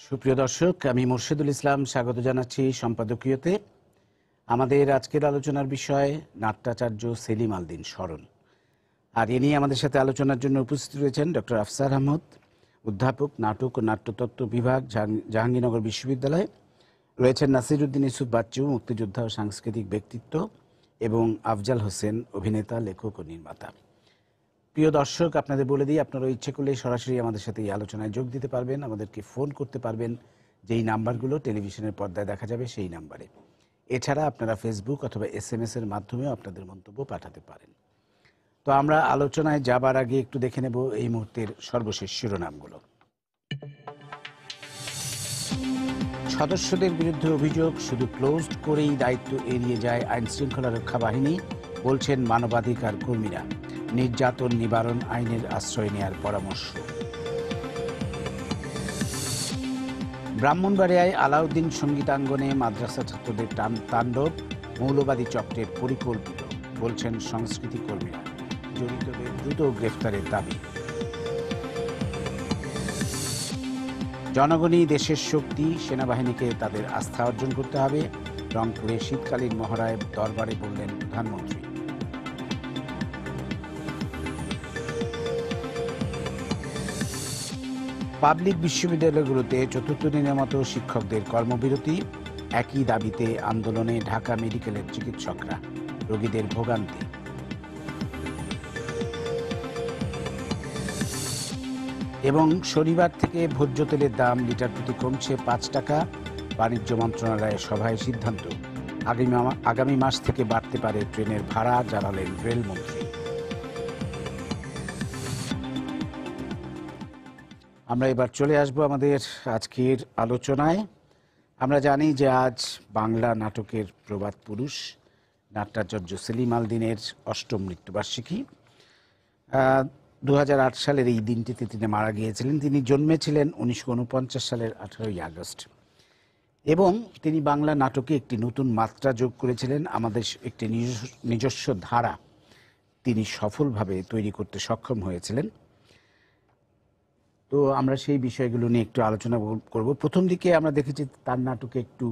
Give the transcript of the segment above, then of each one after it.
সুপ্রিয় দর্শক, আমি মোর্শেদুল ইসলাম স্বাগত জানাচ্ছি সম্পাদকীয়তে। আমাদের আজকের আলোচনার বিষয় নাট্যাচার্য সেলিম আল দীন স্মরণ। আর এ নিয়ে আমাদের সাথে আলোচনার জন্য উপস্থিত রয়েছেন ডক্টর আফসার আহমদ, অধ্যাপক, নাটক ও নাট্যতত্ত্ব বিভাগ, জাহাঙ্গীরনগর বিশ্ববিদ্যালয়। রয়েছেন নাসিরউদ্দিন ইউসুফ বাচ্চু, মুক্তিযোদ্ধা ও সাংস্কৃতিক ব্যক্তিত্ব, এবং আফজাল হোসেন, অভিনেতা, লেখক ও নির্মাতা। প্রিয় দর্শক, আপনাদের বলে দিই, আপনারা ইচ্ছে করলে সরাসরি আমাদের সাথে এই আলোচনায় যোগ দিতে পারবেন, আমাদেরকে ফোন করতে পারবেন, যেই নাম্বারগুলো টেলিভিশনের পর্দায় দেখা যাবে সেই নাম্বারে। এছাড়া আপনারা ফেসবুক অথবা SMS এর মাধ্যমেও আপনাদের মন্তব্য পাঠাতে পারেন। তো আমরা আলোচনায় যাবার আগে একটু দেখে নেব এই মুহূর্তের সর্বশেষ শিরোনামগুলো। সদস্যদের বিরুদ্ধে অভিযোগ শুধু ক্লোজড করেই দায়িত্ব এড়িয়ে যায় আইনশৃঙ্খলা রক্ষা বাহিনী, বলছেন মানবাধিকার কর্মীরা। নির্যাতন নিবারণ আইনের আশ্রয় নেয়ার পরামর্শ। ব্রাহ্মণবাড়িয়ায় আলাউদ্দিন সঙ্গীতাঙ্গনে মাদ্রাসা ছাত্রদের তাণ্ডব মৌলবাদী চক্রের পরিকল্পিত, বলছেন সংস্কৃতি কর্মীরা। জড়িতদের দ্রুত গ্রেফতারের দাবি। জনগণই দেশের শক্তি, সেনাবাহিনীকে তাদের আস্থা অর্জন করতে হবে, রংপুরে শীতকালীন মহড়ায় দরবারে বললেন প্রধানমন্ত্রী। পাবলিক বিশ্ববিদ্যালয়গুলোতে চতুর্থ দিনের মতো শিক্ষকদের কর্মবিরতি, একই দাবিতে আন্দোলনে ঢাকা মেডিকেলের চিকিৎসকরা, রোগীদের ভোগান্তি। এবং শনিবার থেকে ভোজ্য তেলের দাম লিটার প্রতি কমছে 5 টাকা। বাণিজ্য মন্ত্রণালয়ের সভায় সিদ্ধান্ত, আগামী মাস থেকে বাড়তে পারে ট্রেনের ভাড়া, জানালেন রেলমন্ত্রী। আমরা এবার চলে আসব আমাদের আজকের আলোচনায়। আমরা জানি যে আজ বাংলা নাটকের প্রবাদ পুরুষ নাট্যাচার্য সেলিম আল দীনের 8ম মৃত্যুবার্ষিকী। 2008 সালের এই দিনটিতে তিনি মারা গিয়েছিলেন। তিনি জন্মেছিলেন 1949 সালের 18ই আগস্ট, এবং তিনি বাংলা নাটকে একটি নতুন মাত্রা যোগ করেছিলেন। আমাদের একটি নিজস্ব ধারা তিনি সফলভাবে তৈরি করতে সক্ষম হয়েছিলেন। তো আমরা সেই বিষয়গুলো নিয়ে একটু আলোচনা করব। প্রথম দিকে আমরা দেখেছি তার নাটকে একটু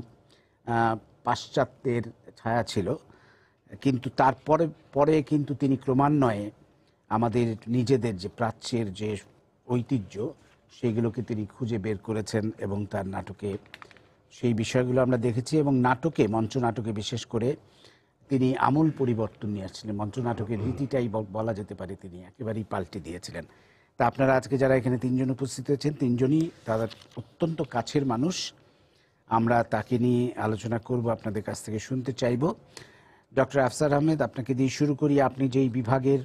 পাশ্চাত্যের ছায়া ছিল, কিন্তু পরে কিন্তু তিনি ক্রমান্বয়ে আমাদের নিজেদের যে প্রাচ্যের যে ঐতিহ্য সেইগুলোকে তিনি খুঁজে বের করেছেন, এবং তার নাটকে সেই বিষয়গুলো আমরা দেখেছি। এবং নাটকে, মঞ্চ নাটকে বিশেষ করে তিনি আমূল পরিবর্তন নিয়ে আসছিলেন। মঞ্চ নাটকের রীতিটাই বলা যেতে পারে তিনি একেবারেই পাল্টে দিয়েছিলেন। তা আপনারা আজকে যারা এখানে 3 জন উপস্থিত হয়েছেন, 3 জনই তাদের অত্যন্ত কাছের মানুষ। আমরা তাকে নিয়ে আলোচনা করব, আপনাদের কাছ থেকে শুনতে চাইব। ডক্টর আফসার আহমেদ, আপনাকে দিয়ে শুরু করি। আপনি যেই বিভাগের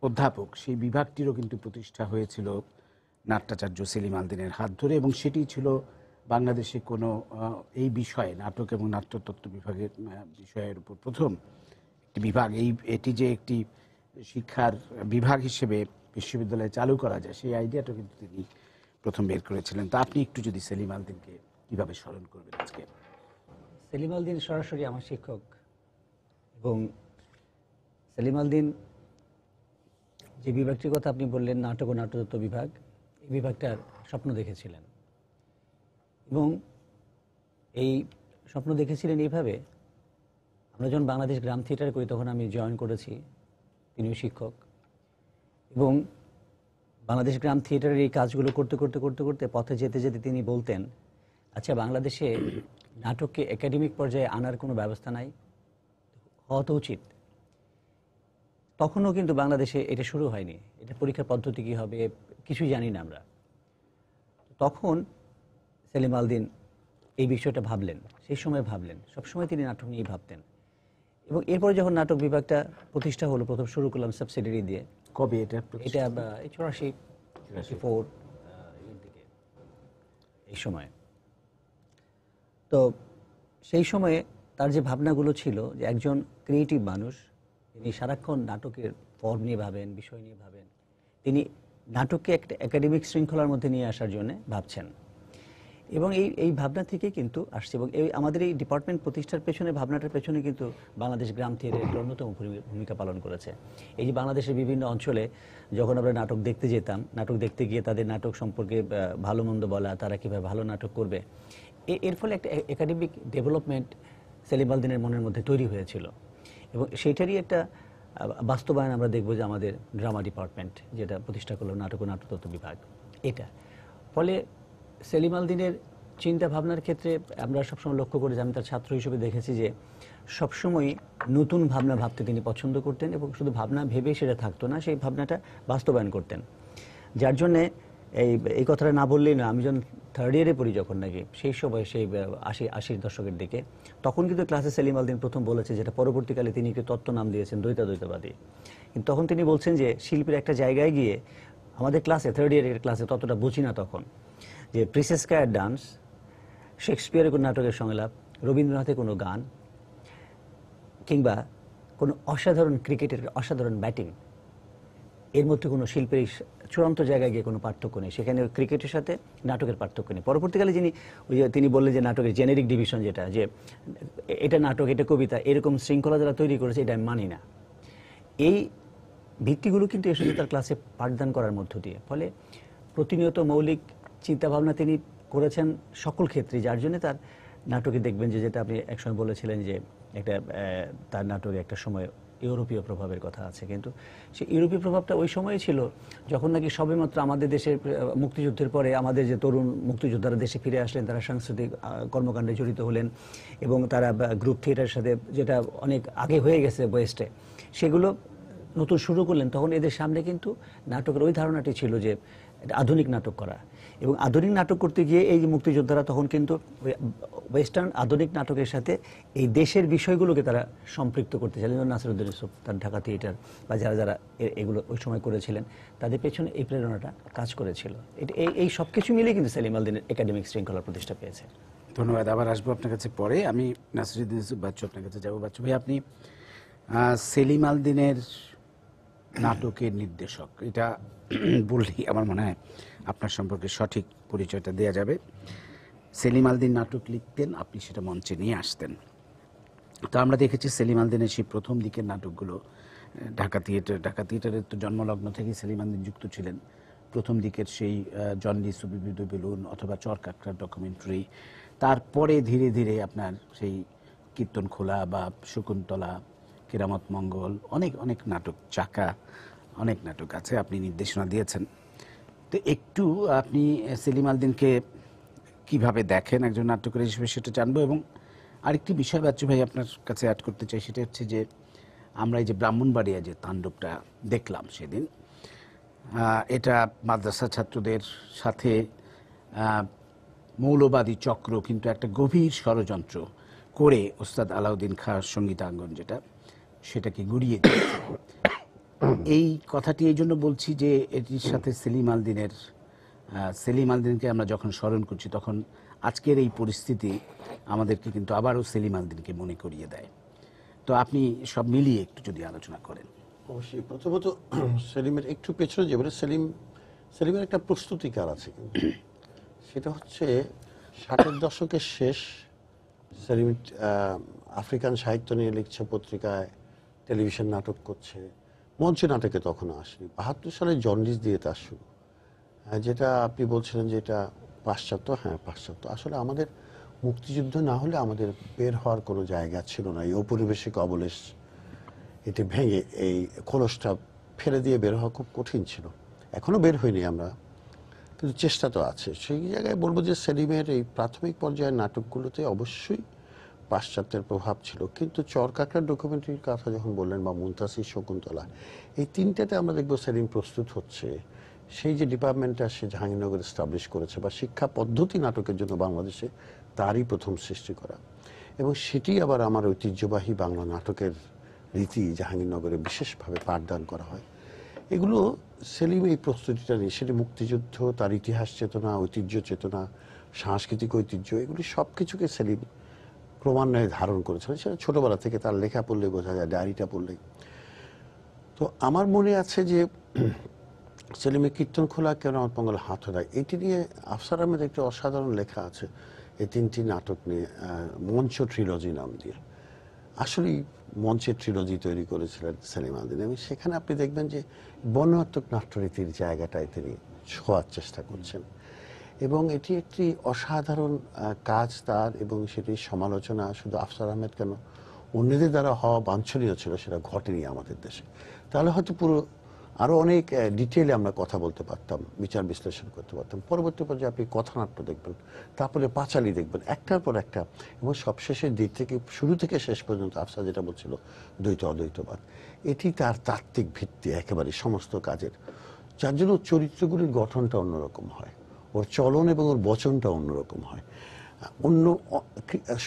অধ্যাপক, সেই বিভাগটিরও কিন্তু প্রতিষ্ঠা হয়েছিল নাট্যাচার্য সেলিম আল দীনের হাত ধরে, এবং সেটি ছিল বাংলাদেশে কোনো এই বিষয়ে, নাটক এবং নাট্যতত্ত্ব বিভাগের বিষয়ের উপর প্রথম একটি বিভাগ। এটি যে একটি শিক্ষার বিভাগ হিসেবে বিশ্ববিদ্যালয়ে চালু করা যায়, সেই আইডিয়াটা কিন্তু তিনি প্রথম বের করেছিলেন। তা আপনি একটু যদি সেলিম আল দীনকে কীভাবে স্মরণ করবেন আজকে? সেলিম আল দীন সরাসরি আমার শিক্ষক, এবং সেলিম আল দীন যে বিভাগটির কথা আপনি বললেন, নাটক ও নাট্যতত্ত্ব বিভাগ, এই বিভাগটার স্বপ্ন দেখেছিলেন। এবং এই স্বপ্ন দেখেছিলেন এইভাবে, আমরা যখন বাংলাদেশ গ্রাম থিয়েটার করি তখন আমি জয়েন করেছি, তিনিও শিক্ষক। এবং বাংলাদেশ গ্রাম থিয়েটারের এই কাজগুলো করতে করতে করতে করতে পথে যেতে যেতে তিনি বলতেন, আচ্ছা, বাংলাদেশে নাটককে একাডেমিক পর্যায়ে আনার কোনো ব্যবস্থা নাই, হওয়া তো উচিত। তখনও কিন্তু বাংলাদেশে এটা শুরু হয়নি, এটা পরীক্ষার পদ্ধতি কী হবে কিছুই জানি না আমরা। তখন সেলিম আল দীন এই বিষয়টা ভাবলেন, সেই সময় ভাবলেন, সবসময় তিনি নাটক নিয়েই ভাবতেন। এবং এরপরে যখন নাটক বিভাগটা প্রতিষ্ঠা হলো, প্রথম শুরু করলাম সাবসিডিয়ারি দিয়ে। কবে এটা? এটা 84 দিকে, এই সময়। তো সেই সময়ে তার যে ভাবনাগুলো ছিল, যে একজন ক্রিয়েটিভ মানুষ, তিনি সারাক্ষণ নাটকের ফর্ম নিয়ে ভাবেন, বিষয় নিয়ে ভাবেন, তিনি নাটককে একটা একাডেমিক শৃঙ্খলার মধ্যে নিয়ে আসার জন্য ভাবছেন। এবং এই ভাবনা থেকে কিন্তু আসছে, এবং এই আমাদের এই ডিপার্টমেন্ট প্রতিষ্ঠার পেছনে, ভাবনাটার পেছনে কিন্তু বাংলাদেশ গ্রাম থিয়েটার একটা অন্যতম ভূমিকা পালন করেছে। এই যে বাংলাদেশের বিভিন্ন অঞ্চলে যখন আমরা নাটক দেখতে যেতাম, নাটক দেখতে গিয়ে তাদের নাটক সম্পর্কে ভালো মন্দ বলা, তারা কীভাবে ভালো নাটক করবে, এর ফলে একটা একাডেমিক ডেভেলপমেন্ট সেলিম আল দীনের মনের মধ্যে তৈরি হয়েছিল। এবং সেইটারই একটা বাস্তবায়ন আমরা দেখব যে আমাদের ড্রামা ডিপার্টমেন্ট যেটা প্রতিষ্ঠা করলো, নাটক ও নাট্যতত্ত্ব বিভাগ, এটা ফলে সেলিম আল দীনের চিন্তা ভাবনার ক্ষেত্রে আমরা সবসময় লক্ষ্য করি যে, আমি তার ছাত্র হিসেবে দেখেছি যে সবসময় নতুন ভাবনা ভাবতে তিনি পছন্দ করতেন, এবং শুধু ভাবনা ভেবে সেটা থাকতো না, সেই ভাবনাটা বাস্তবায়ন করতেন। যার জন্যে এই কথাটা না বললেই না, আমি যখন থার্ড ইয়ারে পড়ি যখন নাকি, সেই সময় সেই আশির দশকের দিকে, তখন কিন্তু ক্লাসে সেলিম আল দীন প্রথম বলেছে, যেটা পরবর্তীকালে তিনি একটি তত্ত্ব নাম দিয়েছেন দ্বৈতবাদী। কিন্তু তখন তিনি বলছেন যে শিল্পীর একটা জায়গায় গিয়ে, আমাদের ক্লাসে থার্ড ইয়ারের ক্লাসে ততটা বুঝি না তখন, যে প্রিসেসকায়ার ডান্স, শেক্সপিয়ারের কোনো নাটকের সংলাপ, রবীন্দ্রনাথের কোনো গান, কিংবা কোনো অসাধারণ ক্রিকেটের অসাধারণ ব্যাটিং, এর মধ্যে কোনো শিল্পের চূড়ান্ত জায়গায় গিয়ে কোনো পার্থক্য নেই। সেখানে ক্রিকেটের সাথে নাটকের পার্থক্য নেই। পরবর্তীকালে তিনি বললেন যে নাটকের জেনেরিক ডিভিশন, যেটা যে এটা নাটক, এটা কবিতা, এরকম শৃঙ্খলা যারা তৈরি করেছে, এটা আমি মানি না। এই ভিত্তিগুলো কিন্তু এসেছে তার ক্লাসে পাঠদান করার মধ্য দিয়ে। ফলে প্রতিনিয়ত মৌলিক চিন্তাভাবনা তিনি করেছেন সকল ক্ষেত্রে, যার জন্য তার নাটকে দেখবেন যে, যেটা আপনি একসময় বলেছিলেন যে একটা তার নাটকে একটা সময় ইউরোপীয় প্রভাবের কথা আছে, কিন্তু সেই ইউরোপীয় প্রভাবটা ওই সময়ে ছিল যখন নাকি সবেমাত্র আমাদের দেশের মুক্তিযুদ্ধের পরে আমাদের যে তরুণ মুক্তিযোদ্ধারা দেশে ফিরে আসলেন, তারা সাংস্কৃতিক কর্মকাণ্ডে জড়িত হলেন, এবং তারা গ্রুপ থিয়েটারের সাথে, যেটা অনেক আগে হয়ে গেছে ওয়েস্টে, সেগুলো নতুন শুরু করলেন। তখন এদের সামনে কিন্তু নাটকের ওই ধারণাটি ছিল যে আধুনিক নাটক করা, এবং আধুনিক নাটক করতে গিয়ে এই যে মুক্তিযোদ্ধারা তখন কিন্তু ওয়েস্টার্ন আধুনিক নাটকের সাথে এই দেশের বিষয়গুলোকে তারা সম্পৃক্ত করতে চাইলেন। নাসিরউদ্দিন ইউসুফ, তার ঢাকা থিয়েটার, বা যারা এগুলো ওই সময় করেছিলেন, তাদের পেছনে এই প্রেরণাটা কাজ করেছিল। এই সব কিছু মিলিয়ে কিন্তু সেলিম আল দীনের একাডেমিক শৃঙ্খলা প্রতিষ্ঠা পেয়েছে। ধন্যবাদ। আবার আসবো আপনার কাছে পরে। আমি নাসিরউদ্দিন ইউসুফ বাচ্চু আপনার কাছে যাবো। বাচ্চু ভাই, আপনি সেলিম আল দীনের নাটকের নির্দেশক, এটা বললেই আমার মনে হয় আপনার সম্পর্কে সঠিক পরিচয়টা দেওয়া যাবে। সেলিম আল দীন নাটক লিখতেন, আপনি সেটা মঞ্চে নিয়ে আসতেন। তো আমরা দেখেছি সেলিম আল দীনের সেই প্রথম দিকের নাটকগুলো, ঢাকা থিয়েটারের তো জন্মলগ্ন থেকেই সেলিম আল দীন যুক্ত ছিলেন। প্রথম দিকের সেই জন্ডিস ও বিবিধ বেলুন অথবা চরকাকড়ার ডকুমেন্টারি, তারপরে ধীরে ধীরে আপনার সেই কীর্তনখোলা বা শকুন্তলা, কেরামত মঙ্গল, অনেক অনেক নাটক, চাকা, অনেক নাটক আছে, আপনি নির্দেশনা দিয়েছেন। তো একটু আপনি সেলিম আল দীনকে কীভাবে দেখেন একজন নাট্যকার হিসেবে, সেটা জানবো। এবং আরেকটি বিষয় বাচ্চু ভাই আপনার কাছে অ্যাড করতে চাই, সেটা হচ্ছে যে আমরা এই যে ব্রাহ্মণবাড়িয়া যে তাণ্ডবটা দেখলাম সেদিন, এটা মাদ্রাসা ছাত্রদের সাথে মৌলবাদী চক্র কিন্তু একটা গভীর ষড়যন্ত্র করে ওস্তাদ আলাউদ্দিন খাঁর সঙ্গীতাঙ্গন যেটা, সেটাকে গুড়িয়ে দিয়েছে। এই কথাটি এই জন্য বলছি যে এটির সাথে সেলিম আল দীনকে আমরা যখন স্মরণ করছি, তখন আজকের এই পরিস্থিতি আমাদেরকে কিন্তু আবারও সেলিম আল দীনকে মনে করিয়ে দেয়। তো আপনি সব মিলিয়ে একটু যদি আলোচনা করেন। অবশ্যই। প্রথমত সেলিমের একটু পেছনে যে বলে, সেলিমের একটা প্রস্তুতিকাল আছে, কিন্তু সেটা হচ্ছে 60-এর দশকের শেষ। সেলিম আফ্রিকান সাহিত্য নিয়ে লিখছে পত্রিকায়, টেলিভিশন নাটক করছে, মঞ্চে নাটকে তখনও আসেনি। 72 সালে জন্ডিস দিয়ে তার শুরু। যেটা আপনি বলছিলেন যে এটা পাশ্চাত্য, হ্যাঁ পাশ্চাত্য। আসলে আমাদের মুক্তিযুদ্ধ না হলে আমাদের বের হওয়ার কোনো জায়গা ছিল না। এই ঔপনিবেশিক অবলেশ এটি ভেঙে এই খোলসটা ফেলে দিয়ে বের হওয়া খুব কঠিন ছিল। এখনও বের হয়নি আমরা, কিন্তু চেষ্টা তো আছে। সেই জায়গায় বলবো যে সেলিমের এই প্রাথমিক পর্যায়ের নাটকগুলোতে অবশ্যই পাশ্চাত্যের প্রভাব ছিল, কিন্তু চরকাকড়ার ডকুমেন্টারির কথা যখন বললেন, বা মুনতাসির, শকুন্তলা, এই তিনটাতে আমরা দেখবো সেলিম প্রস্তুত হচ্ছে। সেই যে ডিপার্টমেন্টটা সে জাহাঙ্গীরনগর এস্টাবলিশ করেছে, বা শিক্ষা পদ্ধতি নাটকের জন্য বাংলাদেশে তারই প্রথম সৃষ্টি করা, এবং সেটি আবার আমার ঐতিহ্যবাহী বাংলা নাটকের রীতি জাহাঙ্গীরনগরে বিশেষভাবে পাঠদান করা হয়। এগুলো সেলিম এই প্রস্তুতিটা নিয়ে, সেটি মুক্তিযুদ্ধ, তার ইতিহাস চেতনা, ঐতিহ্য চেতনা, সাংস্কৃতিক ঐতিহ্য, এগুলি সব কিছুকে সেলিম ক্রমান্বয়ে ধারণ করেছিলেন। সেটা ছোটবেলা থেকে, তার লেখা পড়লে বোঝা যায়, ডায়েরিটা পড়লে। তো আমার মনে আছে যে সেলিমের কীর্তন খোলা কেন আমার পঙ্গল হাত দেয়, এটি নিয়ে আফসার আহমেদ একটি অসাধারণ লেখা আছে এই 3টি নাটক নিয়ে, মঞ্চ ট্রিলজি নাম দিয়ে। আসলেই মঞ্চের ট্রিলজি তৈরি করেছিলেন সেলিম আল দীন। এবং সেখানে আপনি দেখবেন যে বর্ণনাত্মক নাট্যরীতির জায়গাটায় তিনি ছোঁয়ার চেষ্টা করছেন, এবং এটি একটি অসাধারণ কাজ তার, এবং সেটির সমালোচনা শুধু আফসার আহমেদ কেন, অন্যদের দ্বারা হওয়া বাঞ্ছনীয় ছিল, সেটা ঘটেনি আমাদের দেশে। তাহলে হয়তো পুরো আরও অনেক ডিটেইলে আমরা কথা বলতে পারতাম, বিচার বিশ্লেষণ করতে পারতাম। পরবর্তী পর্যায়ে আপনি কথানাট্য দেখবেন, তারপরে পাঁচালী দেখবেন, একটার পর একটা, এবং সবশেষের দিক থেকে শুরু থেকে শেষ পর্যন্ত আফসার যেটা বলছিল দ্বৈত অদ্বৈতবাদ, এটি তার তাত্ত্বিক ভিত্তি একেবারে সমস্ত কাজের, যার জন্য চরিত্রগুলির গঠনটা অন্যরকম হয়, ওর চলন এবং ওর বচনটা অন্যরকম হয়। অন্য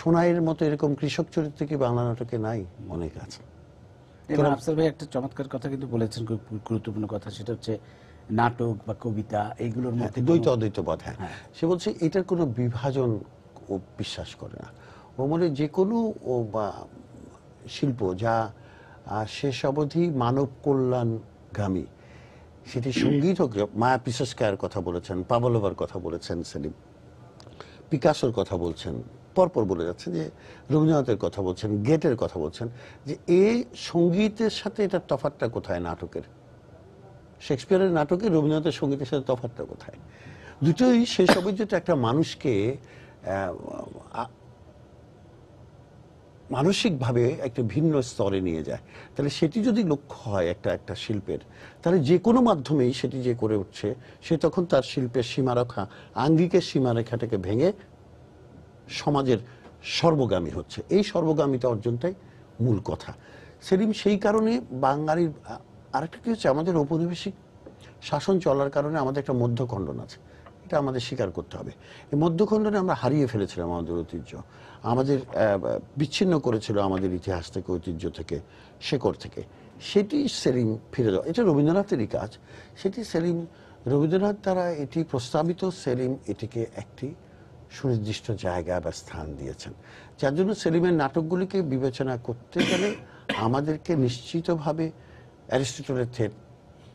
সোনাইয়ের মতো এরকম কৃষক চরিত্র কি বাংলা নাটকে নাই? অনেক আছে। এবং আফসার ভাই একটা চমৎকার কথা কিন্তু বলেছেন, খুব গুরুত্বপূর্ণ কথা, সেটা হচ্ছে নাটক বা কবিতা এইগুলোর মধ্যে দ্বৈত অদ্বৈতবাদ। হ্যাঁ, সে বলছে এটার কোনো বিভাজন ও বিশ্বাস করে না। ও মনে যে কোনো শিল্প যা শেষ অবধি মানব কল্যাণগামী, সেটি সঙ্গীত হোক, মায়া পিসস্কায়ার কথা বলেছেন, পাভলোভার কথা বলেছেন সেলিম, পিকাসোর কথা বলছেন, পরপর বলে যাচ্ছেন যে রবীন্দ্রনাথের কথা বলছেন, গেটের কথা বলছেন, যে এই সঙ্গীতের সাথে এটার তফাৎটা কোথায় নাটকের? শেক্সপিয়ারের নাটকে রবীন্দ্রনাথের সঙ্গীতের সাথে তফাৎটা কোথায়? দুটোই শেষ অবধি একটা মানুষকে মানসিকভাবে একটা ভিন্ন স্তরে নিয়ে যায়। তাহলে সেটি যদি লক্ষ্য হয় একটা শিল্পের, তাহলে যে কোনো মাধ্যমেই সেটি যে করে উঠছে, সে তখন তার শিল্পের সীমারেখা, আঙ্গিকের সীমারেখাটাকে ভেঙে সমাজের সর্বগামী হচ্ছে। এই সর্বগামিতা অর্জনটাই মূল কথা। সেলিম সেই কারণে বাঙালির আরেকটা কি হচ্ছে, আমাদের ঔপনিবেশিক শাসন চলার কারণে আমাদের একটা মধ্যখণ্ডন আছে, এটা আমাদের স্বীকার করতে হবে। এই মধ্যখণ্ডনে আমরা হারিয়ে ফেলেছিলাম আমাদের ঐতিহ্য, আমাদের বিচ্ছিন্ন করেছিল আমাদের ইতিহাস থেকে, ঐতিহ্য থেকে, শেকড় থেকে। সেটি সেলিম ফিরে দেওয়া, এটা রবীন্দ্রনাথেরই কাজ। সেটি সেলিম, রবীন্দ্রনাথ দ্বারা এটি প্রস্তাবিত, সেলিম এটিকে একটি সুনির্দিষ্ট জায়গা বা স্থান দিয়েছেন, যার জন্য সেলিমের নাটকগুলিকে বিবেচনা করতে গেলে আমাদেরকে নিশ্চিতভাবে অ্যারিস্টটলের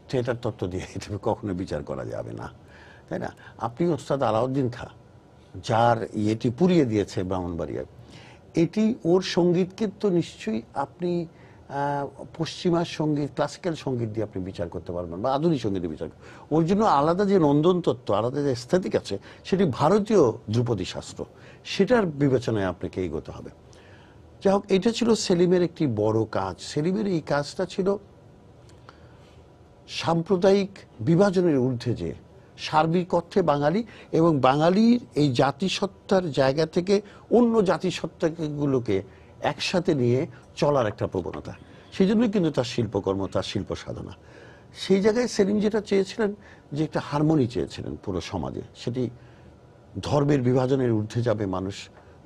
থিয়েটার তত্ত্ব দিয়ে এটা কখনো বিচার করা যাবে না, তাই না? আপনি ওস্তাদ আলাউদ্দিন খাঁ, যার ইয়েটি পুড়িয়ে দিয়েছে ব্রাহ্মণবাড়িয়ায়, এটি ওর সঙ্গীতকে তো নিশ্চয়ই আপনি পশ্চিমা সঙ্গীত, ক্লাসিক্যাল সঙ্গীত দিয়ে আপনি বিচার করতে পারবেন, বা আধুনিক সঙ্গীতের বিচার। ওর জন্য আলাদা যে নন্দন তত্ত্ব, আলাদা যে এস্থেটিক আছে, সেটি ভারতীয় ধ্রুপদী শাস্ত্র, সেটার বিবেচনায় আপনাকে এগোতে হবে। যাই হোক, এটা ছিল সেলিমের একটি বড় কাজ। সেলিমের এই কাজটা ছিল সাম্প্রদায়িক বিভাজনের ঊর্ধ্বে যে সার্বিক অর্থে বাঙালি, এবং বাঙালির এই জাতিসত্তার জায়গা থেকে অন্য জাতিসত্তাগুলোকে একসাথে নিয়ে চলার একটা প্রবণতা। সেই জন্যই কিন্তু তার শিল্পকর্ম, তার শিল্প সাধনা। সেই জায়গায় সেলিম যেটা চেয়েছিলেন, যে একটা হারমোনি চেয়েছিলেন পুরো সমাজে, সেটি ধর্মের বিভাজনের ঊর্ধ্বে যাবে, মানুষ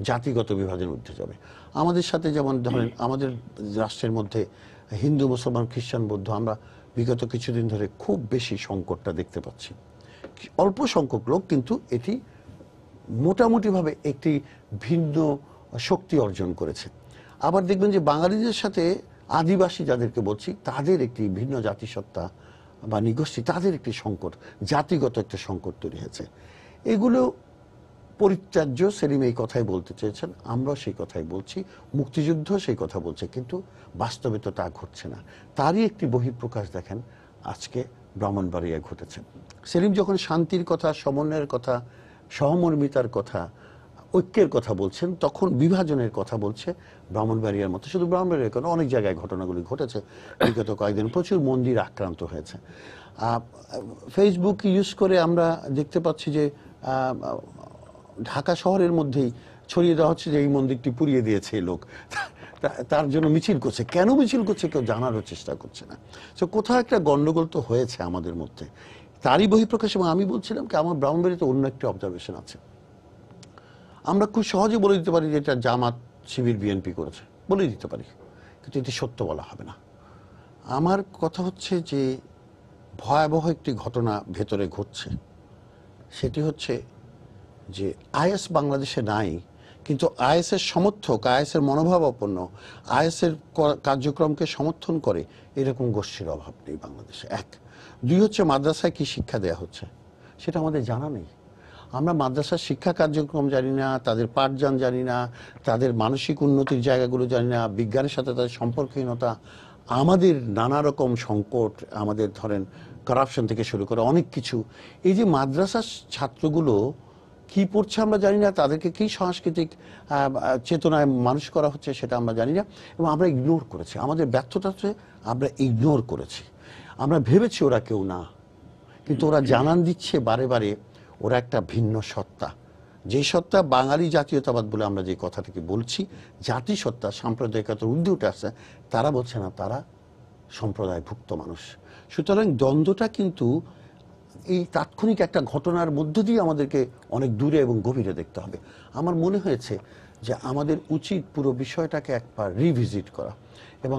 জাতিগত বিভাজনের ঊর্ধ্বে যাবে। আমাদের সাথে যেমন ধরেন আমাদের রাষ্ট্রের মধ্যে হিন্দু, মুসলমান, খ্রিস্টান, বৌদ্ধ, আমরা বিগত কিছুদিন ধরে খুব বেশি সংকটটা দেখতে পাচ্ছি। অল্প সংখ্যক লোক কিন্তু এটি মোটামুটিভাবে একটি ভিন্ন শক্তি অর্জন করেছে। আবার দেখবেন যে বাঙালিদের সাথে আদিবাসী যাদেরকে বলছি, তাদের একটি ভিন্ন জাতিসত্তা বা নিগোষ্ঠী, তাদের একটি সংকট, জাতিগত একটা সংকট তৈরি হয়েছে। এগুলো পরিত্যাজ্য। সেলিম এই কথাই বলতে চেয়েছেন, আমরা সেই কথাই বলছি, মুক্তিযুদ্ধ সেই কথা বলছে, কিন্তু বাস্তবে তো তা ঘটছে না। তারই একটি বহিঃপ্রকাশ দেখেন আজকে ব্রাহ্মণবাড়িয়ায় ঘটেছে। সেলিম যখন শান্তির কথা, সমন্বয়ের কথা, সহমর্মিতার কথা, ঐক্যের কথা বলছেন, তখন বিভাজনের কথা বলছে ব্রাহ্মণবাড়িয়ার মতো। শুধু ব্রাহ্মণবাড়িয়ার কেন, অনেক জায়গায় ঘটনাগুলি ঘটেছে বিগত কয়েকদিন। প্রচুর মন্দির আক্রান্ত হয়েছে। ফেসবুক ইউজ করে আমরা দেখতে পাচ্ছি যে ঢাকা শহরের মধ্যেই ছড়িয়ে দেওয়া হচ্ছে যে এই মন্দিরটি পুড়িয়ে দিয়েছে এই লোক, তার জন্য মিছিল করছে। কেন মিছিল করছে কেউ জানারও চেষ্টা করছে না। তো কোথাও একটা গন্ডগোল তো হয়েছে আমাদের মধ্যে, তারই বহিঃপ্রকাশ। এবং আমি বলছিলাম কি, আমার ব্রাহ্মণবাড়িতে অন্য একটি অবজারভেশন আছে। আমরা খুব সহজে বলে দিতে পারি যে এটা জামাত, শিবির, বিএনপি করেছে, বলে দিতে পারি, কিন্তু এটি সত্য বলা হবে না। আমার কথা হচ্ছে যে ভয়াবহ একটি ঘটনা ভেতরে ঘটছে। সেটি হচ্ছে যে আইএস বাংলাদেশে নাই, কিন্তু আইএসের সমর্থক, আইএসের মনোভাবাপন্ন, আইএসের কার্যক্রমকে সমর্থন করে এরকম গোষ্ঠীর অভাব নেই বাংলাদেশে। এক। দুই হচ্ছে মাদ্রাসায় কি শিক্ষা দেয়া হচ্ছে সেটা আমাদের জানা নেই। আমরা মাদ্রাসার শিক্ষা কার্যক্রম জানি না, তাদের পাঠদান জানি না, তাদের মানসিক উন্নতির জায়গাগুলো জানি না, বিজ্ঞানের সাথে তাদের সম্পর্কহীনতা, আমাদের নানা রকম সংকট, আমাদের ধরেন কারাপশন থেকে শুরু করে অনেক কিছু। এই যে মাদ্রাসার ছাত্রগুলো কি পড়ছে আমরা জানি না, তাদেরকে কি সাংস্কৃতিক চেতনায় মানুষ করা হচ্ছে সেটা আমরা জানি না, এবং আমরা ইগনোর করেছি। আমাদের ব্যর্থতা হচ্ছে আমরা ইগনোর করেছি। আমরা ভেবেছি ওরা কেউ না, কিন্তু ওরা জানান দিচ্ছে বারে বারে ওরা একটা ভিন্ন সত্তা। যে সত্তা বাঙালি জাতীয়তাবাদ বলে আমরা যে কথাটাকে বলছি, জাতিসত্তা, সাম্প্রদায়িকতার ঊর্ধ্বে উঠে আসছে, তারা বলছে না তারা সম্প্রদায়ভুক্ত মানুষ। সুতরাং দ্বন্দ্বটা কিন্তু এই তাৎক্ষণিক একটা ঘটনার মধ্য দিয়ে আমাদেরকে অনেক দূরে এবং গভীরে দেখতে হবে। আমার মনে হয়েছে যে আমাদের উচিত পুরো বিষয়টাকে একবার রিভিজিট করা, এবং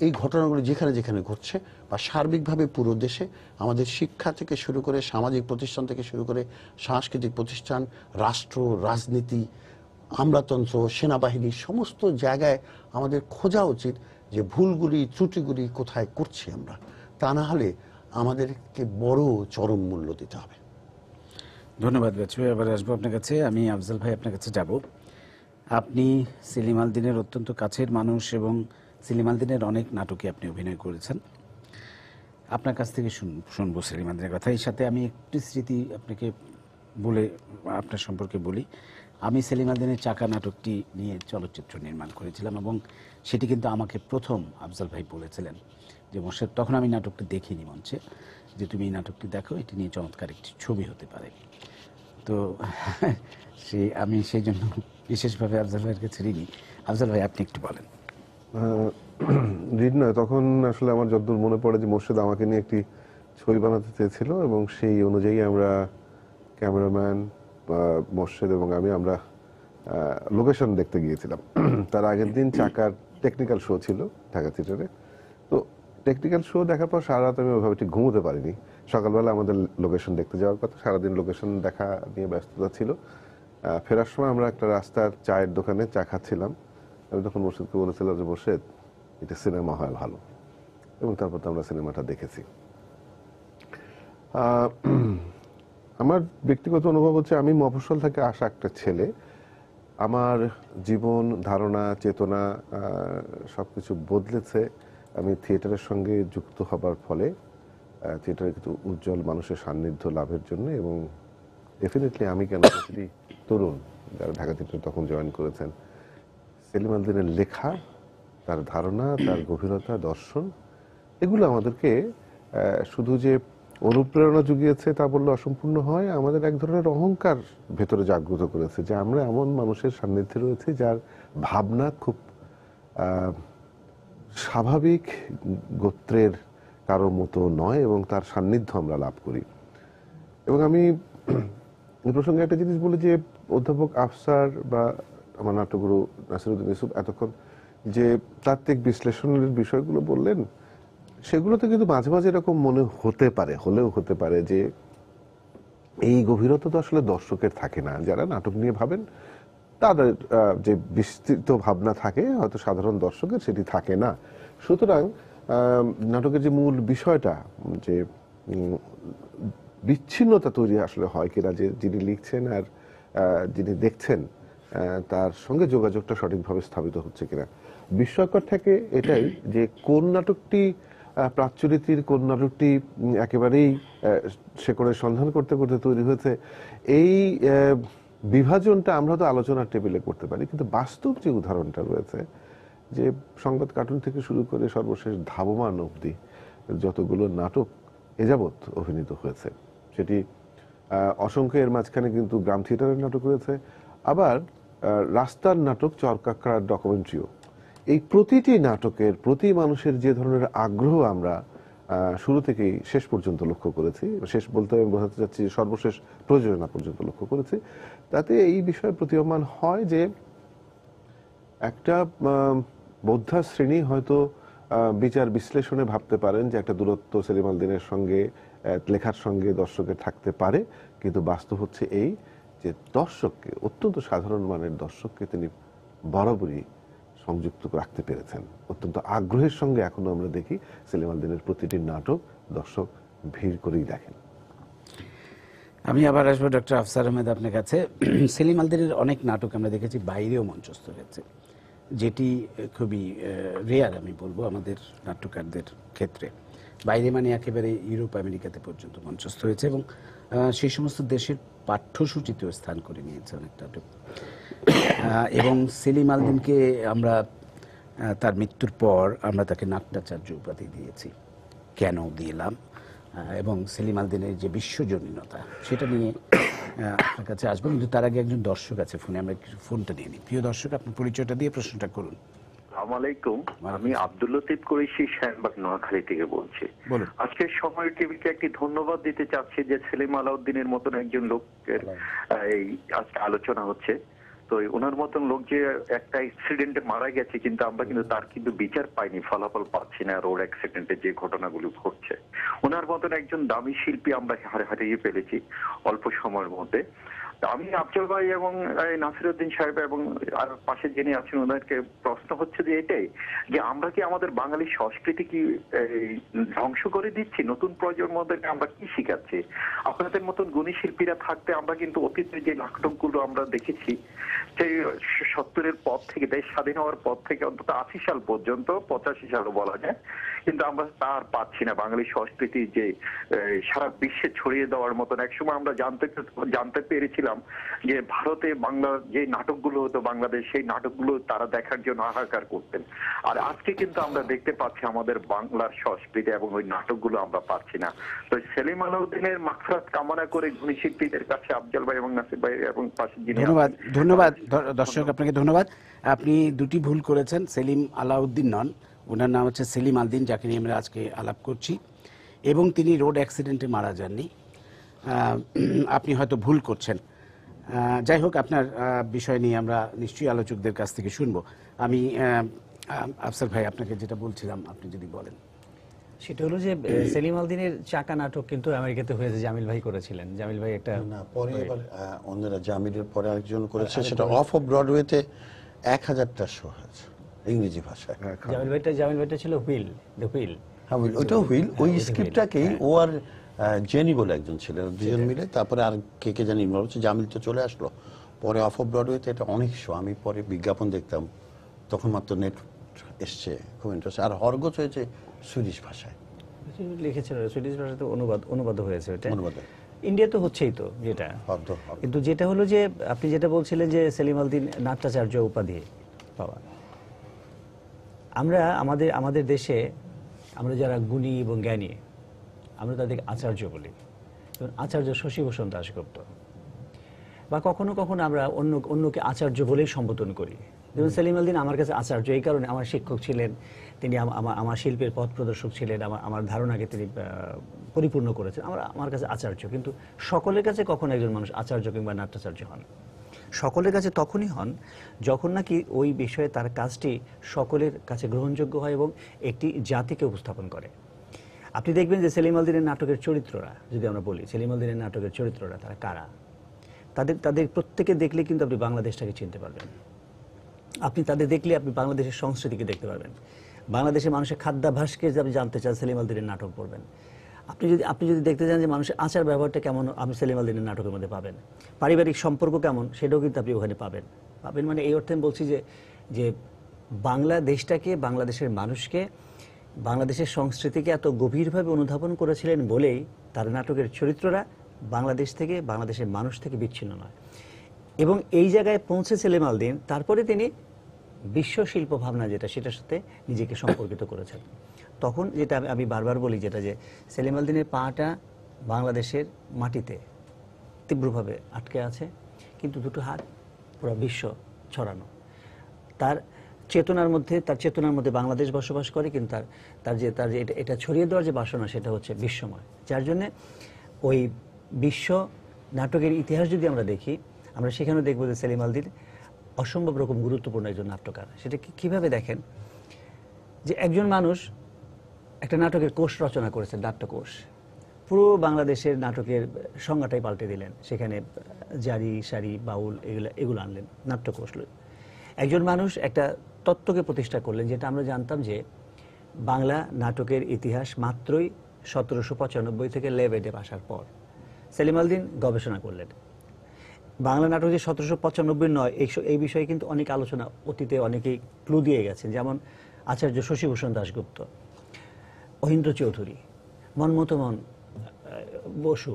এই ঘটনাগুলো যেখানে যেখানে ঘটছে বা সার্বিকভাবে পুরো দেশে আমাদের শিক্ষা থেকে শুরু করে সামাজিক প্রতিষ্ঠান থেকে শুরু করে সাংস্কৃতিক প্রতিষ্ঠান, রাষ্ট্র, রাজনীতি, আমলাতন্ত্র, সেনাবাহিনী, সমস্ত জায়গায় আমাদের খোঁজা উচিত যে ভুলগুলি, ত্রুটিগুলি কোথায় করছি আমরা। তা না হলে আমাদেরকে বড় চরম মূল্য দিতে হবে। ধন্যবাদ বাচ্চু। এবার আসবো আপনার কাছে। আমি আফজাল ভাই আপনার কাছে যাব। আপনি সেলিম আল দীনের অত্যন্ত কাছের মানুষ এবং সেলিম আল দীনের অনেক নাটকে আপনি অভিনয় করেছেন। আপনার কাছ থেকে শুনবো সেলিম আল দীনের কথা। এই সাথে আমি একটি স্মৃতি আপনাকে বলে আপনার সম্পর্কে বলি। আমি সেলিম আল দীনের চাকা নাটকটি নিয়ে চলচ্চিত্র নির্মাণ করেছিলাম এবং সেটি কিন্তু আমাকে প্রথম আফজাল ভাই বলেছিলেন যে মোর্শেদ, তখন আমি নাটকটি দেখিনি মঞ্চে, যে তুমি এই নাটকটি দেখো, এটি নিয়ে চমৎকার একটি ছবি হতে পারে। তো আমি সেই জন্য বিশেষভাবে আফজাল ভাইয়ের কাছে ঋণী। আফজাল ভাই, আপনি একটু বলেন। ঋণ নয়, তখন আসলে আমার যতদূর মনে পড়ে যে মোর্শেদ আমাকে নিয়ে একটি ছবি বানাতে চেয়েছিল এবং সেই অনুযায়ী আমরা ক্যামেরাম্যান মোর্শেদ এবং আমরা লোকেশন দেখতে গিয়েছিলাম। তার আগের দিন চাকার টেকনিক্যাল শো ছিল ঢাকা থিয়েটারে। তো টেকনিক্যাল শো দেখার পর সারা রাত আমি ওইভাবে ঠিক ঘুমোতে পারিনি। সকালবেলা আমাদের লোকেশন দেখতে যাওয়ার কথা, সারাদিন লোকেশন দেখা নিয়ে ব্যস্ততা ছিল। ফেরার সময় আমরা একটা রাস্তার চায়ের দোকানে চা খাচ্ছিলাম। আমি তখন মোর্শেদকে বলেছিলাম যে মোর্শেদ, এটা সিনেমা হয় ভালো, এবং তারপর তো আমরা সিনেমাটা দেখেছি। আমার ব্যক্তিগত অনুভব হচ্ছে, আমি মফস্বল থেকে আসা একটা ছেলে, আমার জীবন ধারণা, চেতনা সবকিছু বদলেছে আমি থিয়েটারের সঙ্গে যুক্ত হবার ফলে, থিয়েটারে কিছু উজ্জ্বল মানুষের সান্নিধ্য লাভের জন্য। এবং ডেফিনেটলি আমি কেন প্রতিটি তরুণ যারা ঢাকা থিয়েটারে তখন জয়েন করেছেন, সেলিম আল দীনের লেখা, তার ধারণা, তার গভীরতা, দর্শন, এগুলো আমাদেরকে শুধু যে অনুপ্রেরণা জুগিয়েছে তা বললে অসম্পূর্ণ হয়, আমাদের এক ধরনের অহংকার ভেতরে জাগ্রত করেছে যে আমরা এমন মানুষের সান্নিধ্যে রয়েছে যার ভাবনা খুব স্বাভাবিক গোত্রের কারো মতো নয়, এবং তার সান্নিধ্য আমরা লাভ করি। এবং আমি এই প্রসঙ্গে একটা জিনিস বলি যে অধ্যাপক আফসার বা আমার নাট্যগুরু নাসিরউদ্দিন ইউসুফ এতক্ষণ যে তাত্ত্বিক বিশ্লেষণের বিষয়গুলো বললেন, সেগুলোতে কিন্তু মাঝে মাঝে এরকম মনে হলেও হতে পারে যে এই গভীরতা তো আসলে দর্শকের থাকে না। যারা নাটক নিয়ে ভাবেন তাদের যে বিস্তৃত ভাবনা থাকে, হয়তো সাধারণ দর্শকের সেটি থাকে না। সুতরাং নাটকের যে মূল বিষয়টা, যে বিচ্ছিন্নতা তৈরি আসলে হয় কিনা, যে যিনি লিখছেন আর যিনি দেখছেন তার সঙ্গে যোগাযোগটা সঠিকভাবে স্থাপিত হচ্ছে কিনা। বিস্ময়কর থাকে এটাই যে কোন নাটকটি প্রাচ্যরীতির, কোন নাটকটি একেবারেই শেকড়ের সন্ধান করতে করতে তৈরি হয়েছে, এই বিভাজনটা আমরা তো আলোচনার টেবিলে করতে পারি, কিন্তু বাস্তব যে উদাহরণটা রয়েছে, যে সংবাদ কার্টুন থেকে শুরু করে সর্বশেষ ধাবমান অবধি যতগুলো নাটক এযাবৎ অভিনীত হয়েছে, সেটি অসংখ্য, এর মাঝখানে কিন্তু গ্রাম থিয়েটারের নাটক রয়েছে, আবার রাস্তার নাটক, চরকাকড়ার ডকুমেন্টারিও। এই প্রতিটি নাটকের প্রতি মানুষের যে ধরনের আগ্রহ আমরা শুরু থেকেই শেষ পর্যন্ত লক্ষ্য করেছি, শেষ বলতে আমি বোঝাতে চাচ্ছি সর্বশেষ প্রযোজনা পর্যন্ত লক্ষ্য করেছি, তাতে এই বিষয়ে প্রতীয়মান হয় যে একটা বোদ্ধা শ্রেণী হয়তো বিচার বিশ্লেষণে ভাবতে পারেন যে একটা দূরত্ব সেলিম আল দীনের সঙ্গে, লেখার সঙ্গে দর্শকের থাকতে পারে, কিন্তু বাস্তব হচ্ছে এই যে দর্শককে, অত্যন্ত সাধারণ মানের দর্শককে তিনি বরাবরই সংযুক্ত রাখতে পেরেছেন। অত্যন্ত আগ্রহের সঙ্গে এখনো আমরা দেখি সেলিম আল দীনের প্রতিটি নাটক দর্শক ভিড় করেই দেখেন? আমি আবার আসবো ডক্টর আফসার আহমেদ আপনার কাছে। সেলিম আলদিনের অনেক নাটক আমরা দেখেছি বাইরেও মঞ্চস্থ হয়েছে, যেটি খুবই রেয়ার আমি বলবো আমাদের নাট্যকারদের ক্ষেত্রে। বাইরে মানে একেবারে ইউরোপ আমেরিকাতে পর্যন্ত মঞ্চস্থ হয়েছে এবং সেই সমস্ত দেশের পাঠ্যসূচিতেও স্থান করে নিয়েছে অনেক নাটক। এবং সেলিম আলদিনকে আমরা তার মৃত্যুর পর আমরা তাকে নাট্যাচার্য উপাধি দিয়েছি। কেন দিলাম এবং সেলিম আলদিনের যে বিশ্বজনীনতা সেটা নিয়ে আপনার কাছে আসবো, কিন্তু তার আগে একজন দর্শক আছে ফোনে, আমরা ফোনটা নিয়ে নিই। প্রিয় দর্শক, আপনার পরিচয়টা দিয়ে প্রশ্নটা করুন। আসসালামু আলাইকুম, আমি আব্দুল লতিফ কুরেশি শাহবাগ নোয়াখালী থেকে বলছি। আজকের সময় টিভিকে একটি ধন্যবাদ দিতে চাচ্ছি যে সেলিম আলাউদ্দিনের মতন একজন লোকের এই আজকে আলোচনা হচ্ছে। তো ওনার মতন লোক যে একটা অ্যাক্সিডেন্টে মারা গেছে, কিন্তু আমরা কিন্তু তার কিন্তু বিচার পাইনি, ফলাফল পাচ্ছি না রোড অ্যাক্সিডেন্টে যে ঘটনাগুলো ঘটছে। ওনার মতন একজন দামি শিল্পী আমরা হারিয়ে ফেলেছি অল্প সময়ের মধ্যে। আমি আফজল ভাই এবং নাসিরউদ্দিন সাহেব এবং আর পাশে যিনি আছেন ওনাদেরকে প্রশ্ন হচ্ছে যে এটাই যে আমরা কি আমাদের বাঙালি সংস্কৃতি কি ধ্বংস করে দিচ্ছি? নতুন প্রজন্মদেরকে আমরা কি শিখাচ্ছি? আপনাদের মতন গুণী শিল্পীরা থাকতে আমরা কিন্তু অতীতের যে নাটকগুলো আমরা দেখেছি সেই 70-এর পর থেকে, দেশ স্বাধীন হওয়ার পর থেকে অন্তত 80 সাল পর্যন্ত, 85 সালও বলা যায়, কিন্তু আমরা তার পাচ্ছি না বাঙালি সংস্কৃতি যে সারা বিশ্বে ছড়িয়ে দেওয়ার মতন। একসময় আমরা জানতে পেরেছিলাম যে ভারতে বাংলা যে নাটকগুলো হতো বাংলাদেশ, সেই নাটকগুলো তারা দেখার জন্য হাহাকার করতেন। আর আজকে কিন্তু আমরা দেখতে পাচ্ছি আমাদের বাংলার সংস্কৃতি এবং ওই নাটকগুলো আমরা পাচ্ছি না। তো সেলিম আলাউদ্দিনের মাগফিরাত কামনা করে গুণী শিল্পীদের কাছে আফজল ভাই এবং নাসির ভাই এবং পাশে যিনি ধন্যবাদ দর্শক, আপনাকে ধন্যবাদ। আপনি দুটি ভুল করেছেন, সেলিম আলাউদ্দিন নন, ওনার নাম হচ্ছে সেলিম আলদিন, যাকে নিয়ে আমরা আজকে আলাপ করছি, এবং তিনি রোড অ্যাক্সিডেন্টে মারা যাননি। আপনি হয়তো ভুল করছেন। যাই হোক, আপনার বিষয় নিয়ে আমরা নিশ্চয়ই আলোচকদের কাছ থেকে শুনবো। আমি আফসার ভাই আপনাকে যেটা বলছিলাম আপনি যদি বলেন। সেটা হলো যে সেলিম আলদিনের চাকা নাটক কিন্তু আমেরিকাতে হয়েছে, জামিল ভাই করেছিলেন। জামিল ভাই একটা পরে এবার অন্যরা, জামিলের পরে আরেকজন করেছে, সেটা অফ ব্রডওয়েতে 1000টা শো হয়েছে ইংরেজি ভাষায়। জামিল ভাইটা ছিল হুইল, দ্য হুইল। হ্যাঁ, হুইল, ওইটাও হুইল। ওই স্ক্রিপ্টটাকেই ও আর জেনি বলে একজন ছিলেন, দুজন মিলে, তারপরে আর কে জানি ইনভলভ হচ্ছে। জামিল তো চলে আসলো পরে অফ ব্রডওয়েতে। এটা অনেক শো, আমি পরে বিজ্ঞাপন দেখতাম, তখন মাত্র নেট এসছে, খুব ইন্টারেস্ট। আর হরগোচ হয়েছে সুইডিশ ভাষায়, লিখেছিল সুইডিশ ভাষাতে, অনুবাদ হয়েছে ওটা। অনুবাদ ইন্ডিয়া তো হচ্ছেই তো যেটা, কিন্তু যেটা হলো যে আপনি যেটা বলছিলেন যে সেলিম আলদিন নাট্যাচার্য উপাধি পাওয়া, আমরা আমাদের দেশে আমরা যারা গুণী এবং জ্ঞানী আমরা তাদেরকে আচার্য বলি। আচার্য শশীভূষণ দাশগুপ্ত, বা কখনো কখনো আমরা অন্যকে আচার্য বলেই সম্বোধন করি। যেমন সেলিম আলদিন আমার কাছে আচার্য এই কারণে, আমার শিক্ষক ছিলেন, তিনি আমার শিল্পের পথ প্রদর্শক ছিলেন, আমার ধারণাকে তিনি পরিপূর্ণ করেছেন, আমার কাছে আচার্য। কিন্তু সকলের কাছে কখনো একজন মানুষ আচার্য কিংবা নাট্যাচার্য হন। সকলের কাছে তখনই হন যখন নাকি ওই বিষয়ে তার কাজটি সকলের কাছে গ্রহণযোগ্য হয় এবং একটি জাতিকে উপস্থাপন করে। আপনি দেখবেন যে সেলিম আলদিনের নাটকের চরিত্ররা, যদি আমরা বলি সেলিম আলদিনের নাটকের চরিত্ররা তারা কারা, তাদের প্রত্যেকে দেখলে কিন্তু আপনি বাংলাদেশটাকে চিনতে পারবেন। আপনি তাদের দেখলে আপনি বাংলাদেশের সংস্কৃতিকে দেখতে পারবেন। বাংলাদেশের মানুষের খাদ্যাভ্যাসকে আপনি জানতে চান, সেলিম আলদিনের নাটক পড়বেন। আপনি যদি দেখতে চান যে মানুষের আচার ব্যবহারটা কেমন, আপনি সেলিম আলদিনের নাটকের মধ্যে পাবেন। পারিবারিক সম্পর্ক কেমন, সেটাও কিন্তু আপনি ওখানে পাবেন। মানে এই অর্থে আমি বলছি যে বাংলাদেশটাকে, বাংলাদেশের মানুষকে, বাংলাদেশের সংস্কৃতিকে এত গভীরভাবে অনুধাবন করেছিলেন বলেই তার নাটকের চরিত্ররা বাংলাদেশ থেকে, বাংলাদেশের মানুষ থেকে বিচ্ছিন্ন নয়। এবং এই জায়গায় পৌঁছে সেলিম আলদিন তারপরে তিনি বিশ্ব শিল্প ভাবনা যেটা, সেটার সাথে নিজেকে সম্পর্কিত করেছেন। তখন যেটা আমি বারবার বলি, যেটা যে সেলিম আলদিনের পাটা বাংলাদেশের মাটিতে তীব্রভাবে আটকে আছে, কিন্তু দুটো হাত পুরো বিশ্ব ছড়ানো। তার চেতনার মধ্যে বাংলাদেশ বসবাস করে, কিন্তু তার যে এটা ছড়িয়ে দেওয়ার যে বাসনা, সেটা হচ্ছে বিশ্বময়। যার জন্যে ওই বিশ্ব নাটকের ইতিহাস যদি আমরা দেখি, আমরা সেখানেও দেখব যে সেলিম আলদিন অসম্ভব রকম গুরুত্বপূর্ণ একজন নাট্যকার। সেটা কিভাবে দেখেন, যে একজন মানুষ একটা নাটকের কোষ রচনা করেছেন, নাট্যকোষ, পুরো বাংলাদেশের নাটকের সংজ্ঞাটাই পাল্টে দিলেন। সেখানে জারি, সারি, বাউল এগুলো আনলেন, নাট্যকোষ। একজন মানুষ একটা তত্ত্বকে প্রতিষ্ঠা করলেন, যেটা আমরা জানতাম যে বাংলা নাটকের ইতিহাস মাত্রই 1795 থেকে লেভেডে আসার পর সেলিম আল দীন গবেষণা করলেন। বাংলা নাটক যে 1795 নয় এই বিষয়ে কিন্তু অনেক আলোচনা অতীতে অনেকেই ক্লু দিয়ে গেছেন, যেমন আচার্য শশীভূষণ দাশগুপ্ত, অহিন্দ্র চৌধুরী, মনমোহন বসু,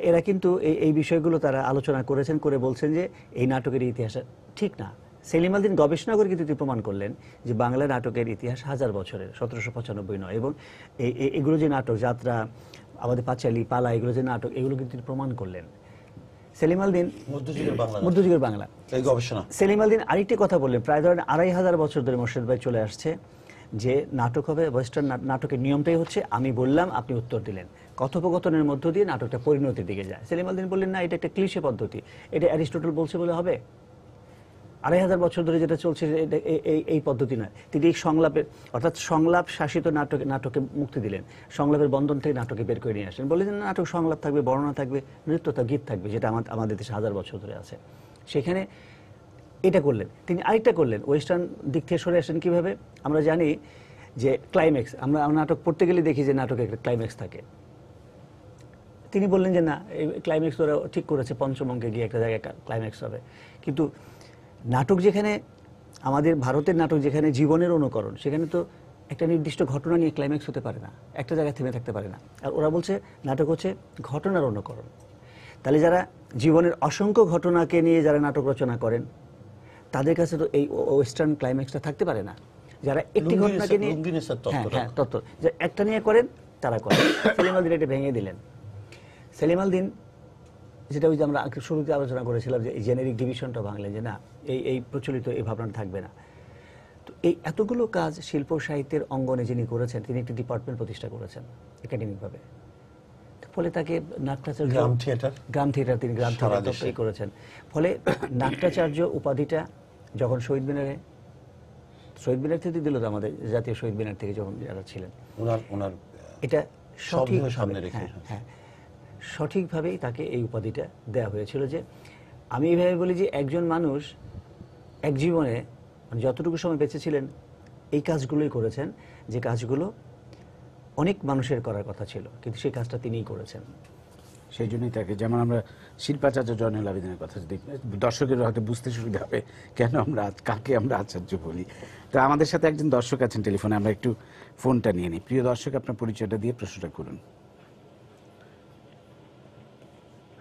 এরা কিন্তু এই বিষয়গুলো তারা আলোচনা করেছেন, করে বলছেন যে এই নাটকের ইতিহাস ঠিক না। সেলিম আল দীন গবেষণা করে কিন্তু তিনি প্রমাণ করলেন যে বাংলা নাটকের ইতিহাস 1000 বছরের, 1795 নয়। এবং এগুলো যে নাটক, যাত্রা, আমাদের পাঁচালী, পালা, এগুলো যে নাটক, এগুলো কিন্তু তিনি প্রমাণ করলেন। সেলিম আল দীন মধ্যযুগের বাংলা এই গবেষণা। সেলিম আল দীন আরেকটি কথা বললেন, প্রায় ধরেন 2500 বছর ধরে মোর্শেদ ভাই চলে আসছে যে নাটক হবে, ওয়েস্টার্ন নাটকের নিয়মটাই হচ্ছে আমি বললাম আপনি উত্তর দিলেন, কথোপকথনের মধ্য দিয়ে নাটকটা পরিণতির দিকে যায়। সেলিম আল দীন বললেন না, এটা একটা ক্লিশে পদ্ধতি, এটা অ্যারিস্টটল বলছে বলে হবে? 2500 বছর ধরে যেটা চলছে এই পদ্ধতি নয়। তিনি এই সংলাপের, অর্থাৎ সংলাপ শাসিত নাটকে মুক্তি দিলেন, সংলাপের বন্ধন থেকে নাটকে বের করে নিয়ে আসলেন, বললেন নাটক সংলাপ থাকবে, বর্ণনা থাকবে, নৃত্য থাকবে, গীত থাকবে, যেটা আমাদের দেশে 1000 বছর ধরে আছে। সেখানে এটা করলেন। তিনি আরেকটা করলেন, ওয়েস্টার্ন দিক থেকে সরে আসেন কিভাবে? আমরা জানি যে ক্লাইম্যাক্স, আমরা নাটক পড়তে গেলে দেখি যে নাটকে একটা ক্লাইম্যাক্স থাকে। তিনি বললেন যে না, এই ক্লাইম্যাক্স ওরা ঠিক করেছে, পঞ্চম অঙ্কে গিয়ে একটা জায়গায় ক্লাইম্যাক্স হবে। কিন্তু নাটক যেখানে, আমাদের ভারতের নাটক যেখানে জীবনের অনুকরণ, সেখানে তো একটা নির্দিষ্ট ঘটনা নিয়ে ক্লাইম্যাক্স হতে পারে না, একটা জায়গায় থেমে থাকতে পারে না। আর ওরা বলছে নাটক হচ্ছে ঘটনার অনুকরণ। তাহলে যারা জীবনের অসংখ্য ঘটনাকে নিয়ে যারা নাটক রচনা করেন, তাদের কাছে তো এই ওয়েস্টার্ন ক্লাইম্যাক্সটা থাকতে পারে না। যারা একটি ঘটনাকে নিয়ে, হ্যাঁ তত্ত্ব, যে একটা নিয়ে করেন তারা করেন। সেলিম আল দীন এটা ভেঙে দিলেন। সেলিম আল দীন, যেটা ওই যে আমরা শুরুতে আলোচনা করেছিলাম যে এই জেনেরিক ডিভিশনটা ভাঙলেন, যে না এই প্রচলিত এই ভাবনা থাকবে না। তো এই এতগুলো কাজ শিল্প সাহিত্যের অঙ্গনে যিনি করেছেন, তিনি একটি ডিপার্টমেন্ট প্রতিষ্ঠা করেছেন একাডেমিকভাবে। ফলে তাকে নাট্যাচার্য, গ্রাম থিয়েটার তিনি গ্রাম থিয়েটার করেছেন। ফলে নাট্যাচার্য উপাধিটা যখন শহীদ মিনার থেকে দিল, তো আমাদের জাতীয় শহীদ মিনার থেকে যখন যারা ছিলেন, এটা সঠিক সামনে রেখে, হ্যাঁ সঠিকভাবেই তাকে এই উপাধিটা দেওয়া হয়েছিল। যে আমি এইভাবে বলি যে একজন মানুষ এক জীবনে যতটুকু সময় বেঁচে ছিলেন এই কাজগুলোই করেছেন, যে কাজগুলো অনেক মানুষের করার কথা ছিল, কিন্তু সেই কাজটা তিনিই করেছেন। সেই জন্যই তাকে, যেমন আমরা শিল্পাচার্য জয়নুল আবেদিনের কথা যদি দর্শকের হয়তো বুঝতে সুবিধা হবে কেন আমরা কাকে আমরা আচার্য বলি। তো আমাদের সাথে একজন দর্শক আছেন টেলিফোনে, আমরা একটু ফোনটা নিয়ে নিই। প্রিয় দর্শক, আপনার পরিচয়টা দিয়ে প্রশ্নটা করুন।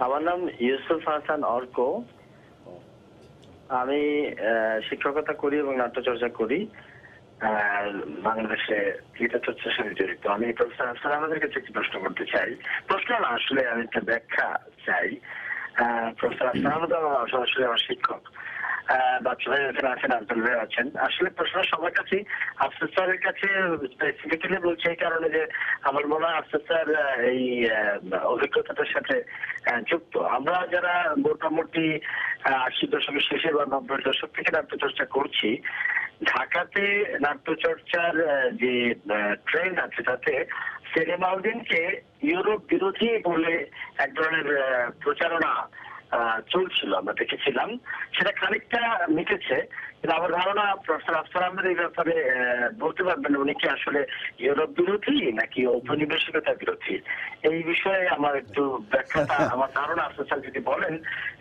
আমার নাম ইউসুফ হাসান অর্ক। আমি শিক্ষকতা করি এবং নাট্যচর্চা করি, বাংলাদেশে থিয়েটার চর্চার সাথে জড়িত। আমি প্রফেসর আফসার আমাদের কাছে একটি প্রশ্ন করতে চাই। প্রশ্ন না, আসলে আমি একটা ব্যাখ্যা চাই। প্রফেসর আফসার আমাদের সরাসরি আমার শিক্ষক, বাচ্চা ভাই এখানে আছেন, আব্দুল ভাই আছেন। আসলে প্রশ্ন সবার কাছে, আফসার স্যারের কাছে স্পেসিফিক্যালি বলছে এই কারণে যে আমার মনে হয় আফসার স্যার এই অভিজ্ঞতাটার সাথে যুক্ত। আমরা যারা মোটামুটি 80 দশকের শেষে বা 90 দশক থেকে নাট্যচর্চা করছি, ঢাকাতে নাট্যচর্চার যে ট্রেন্ড আছে তাতে সেলিম আল দীনকে ইউরোপ বিরোধী বলে এক ধরনের প্রচারণা চলছিল, আমরা দেখেছিলাম। সেটা খানিকটা মিটেছে, কিন্তু আমার ধারণা প্রফেসর আফসার আহমেদ এই ব্যাপারে বলতে পারবেন উনি কি আসলে ইউরোপ বিরোধী নাকি ঔপনিবেশিকতা বিরোধী। এই বিষয়ে আমার একটু ব্যাখ্যাটা, আমার ধারণা আফসার যদি বলেন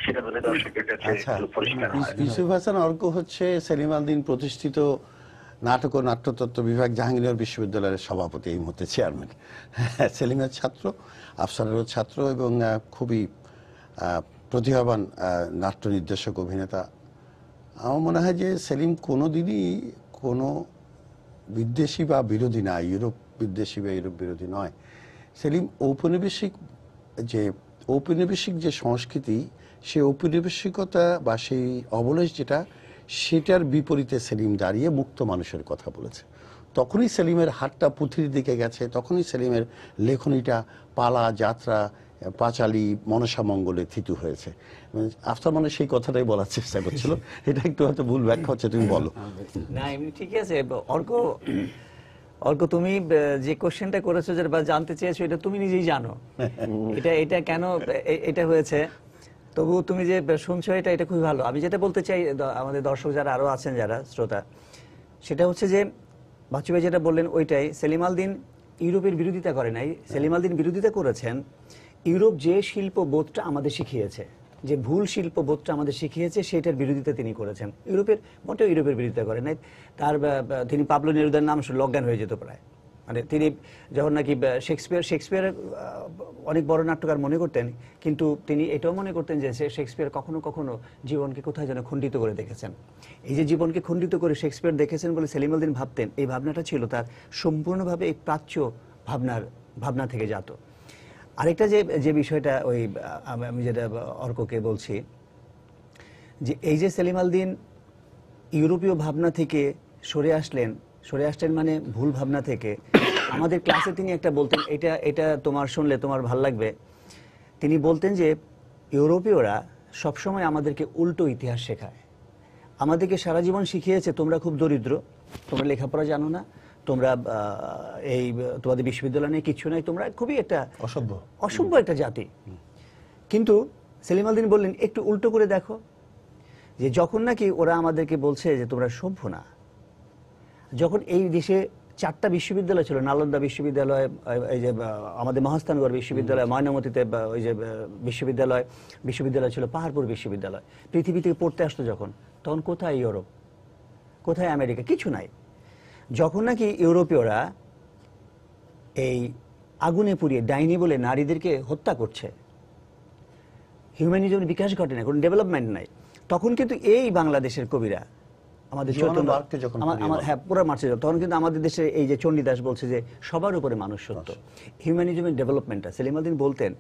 সেটা বোধ হয় দর্শকের কাছে একটু পরিষ্কার হয়। ইউসুফ হাসান অর্ক হচ্ছে সেলিম আল দীন প্রতিষ্ঠিত নাটক ও নাট্যতত্ত্ব বিভাগ, জাহাঙ্গীরনগর বিশ্ববিদ্যালয়ের সভাপতি, এই মুহূর্তে চেয়ারম্যান। সেলিমের ছাত্র, আফসারেরও ছাত্র এবং খুবই প্রতিভাবান নাট্য নির্দেশক, অভিনেতা। আমার মনে হয় যে সেলিম কোনোদিনই কোনো বিদ্বেষী বা বিরোধী না, ইউরোপ বিদ্বেষী বা ইউরোপ বিরোধী নয়। সেলিম ঔপনিবেশিক যে সংস্কৃতি, সেই ঔপনিবেশিকতা বা সেই অবলেশ যেটা, সেটার বিপরীতে সেলিম দাঁড়িয়ে মুক্ত মানুষের কথা বলেছে। তখনই সেলিমের হাতটা পুঁথির দিকে গেছে, তখনই সেলিমের লেখনীটা পালা, যাত্রা, পাঁচালী, মনসা মঙ্গলে থিতু হয়েছে। আফসার মানে সেই কথাটাই বলার চেষ্টা করছিল। এটা একটু হয়তো ভুল ব্যাখ্যা হচ্ছে, তুমি বলো। না এমনি ঠিকই আছে। অর্ক তুমি যে কোশ্চেনটা করেছো, বা জানতে চেয়েছো, এটা তুমি নিজেই জানো এটা কেন এটা হয়েছে। তবু তুমি যে শুনছো এটা খুবই ভালো। আমি যেটা বলতে চাই আমাদের দর্শক যারা আরো আছেন, যারা শ্রোতা, সেটা হচ্ছে যে বাচ্চু ভাই যেটা বললেন ওইটাই। সেলিম আল দীন ইউরোপের বিরোধিতা করে নাই, সেলিম আল দীন বিরোধিতা করেছেন ইউরোপ যে শিল্পবোধটা আমাদের শিখিয়েছে, যে ভুল শিল্পবোধটা আমাদের শিখিয়েছে, সেটার বিরোধিতা তিনি করেছেন। মোটেও ইউরোপের বিরোধিতা করেন নাই। তিনি পাবলো নেরুদার নাম লজ্ঞান হয়ে যেত প্রায়। মানে তিনি যখন নাকি শেক্সপিয়ার অনেক বড় নাট্যকার মনে করতেন, কিন্তু তিনি এটাও মনে করতেন যে শেক্সপিয়ার কখনো কখনো জীবনকে কোথায় যেন খণ্ডিত করে দেখেছেন। এই যে জীবনকে খণ্ডিত করে শেক্সপিয়ার দেখেছেন বলে সেলিম আল দীন ভাবতেন, এই ভাবনাটা ছিল তার সম্পূর্ণভাবে এই প্রাচ্য ভাবনা থেকে জাত। আরেকটা যে বিষয়টা আমি যেটা অর্ককে বলছি, যে এই যে সেলিম আল দীন ইউরোপীয় ভাবনা থেকে সরে আসলেন মানে ভুল ভাবনা থেকে। আমাদের ক্লাসে তিনি একটা বলতেন, এটা তোমার শুনলে তোমার ভাল লাগবে। তিনি বলতেন যে ইউরোপীয়রা সবসময় আমাদেরকে উল্টো ইতিহাস শেখায়। আমাদেরকে সারা জীবন শিখিয়েছে তোমরা খুব দরিদ্র, তোমরা লেখাপড়া জানো না, তোমরা তোমাদের বিশ্ববিদ্যালয় নেই, কিছু নাই, তোমরা খুবই একটা অসভ্য একটা জাতি। কিন্তু সেলিম আল দীন বললেন একটু উল্টো করে দেখো, যে যখন নাকি ওরা আমাদেরকে বলছে যে তোমরা সভ্য না, যখন এই দেশে 4টা বিশ্ববিদ্যালয় ছিল, নালন্দা বিশ্ববিদ্যালয়, এই যে আমাদের মহাস্থানগড় বিশ্ববিদ্যালয়, ময়নামতিতে ওই যে বিশ্ববিদ্যালয় ছিল, পাহাড়পুর বিশ্ববিদ্যালয়, পৃথিবী থেকে পড়তে আসতো তখন কোথায় ইউরোপ, কোথায় আমেরিকা, কিছু নাই। যখন নাকি ইউরোপীয়রা এই আগুনে পুড়িয়ে ডাইনি বলে নারীদেরকে হত্যা করছে, হিউম্যানিজমের বিকাশ ঘটে না, কোনো ডেভেলপমেন্ট নাই, তখন কিন্তু এই বাংলাদেশের কবিরা আমাদের পুরো মারছে, তখন কিন্তু আমাদের দেশে এই যে চণ্ডীদাস বলছে যে সবার উপরে মানুষ সত্য, হিউম্যানিজমের ডেভেলপমেন্টটা। সেলিম আল দীন বলতেন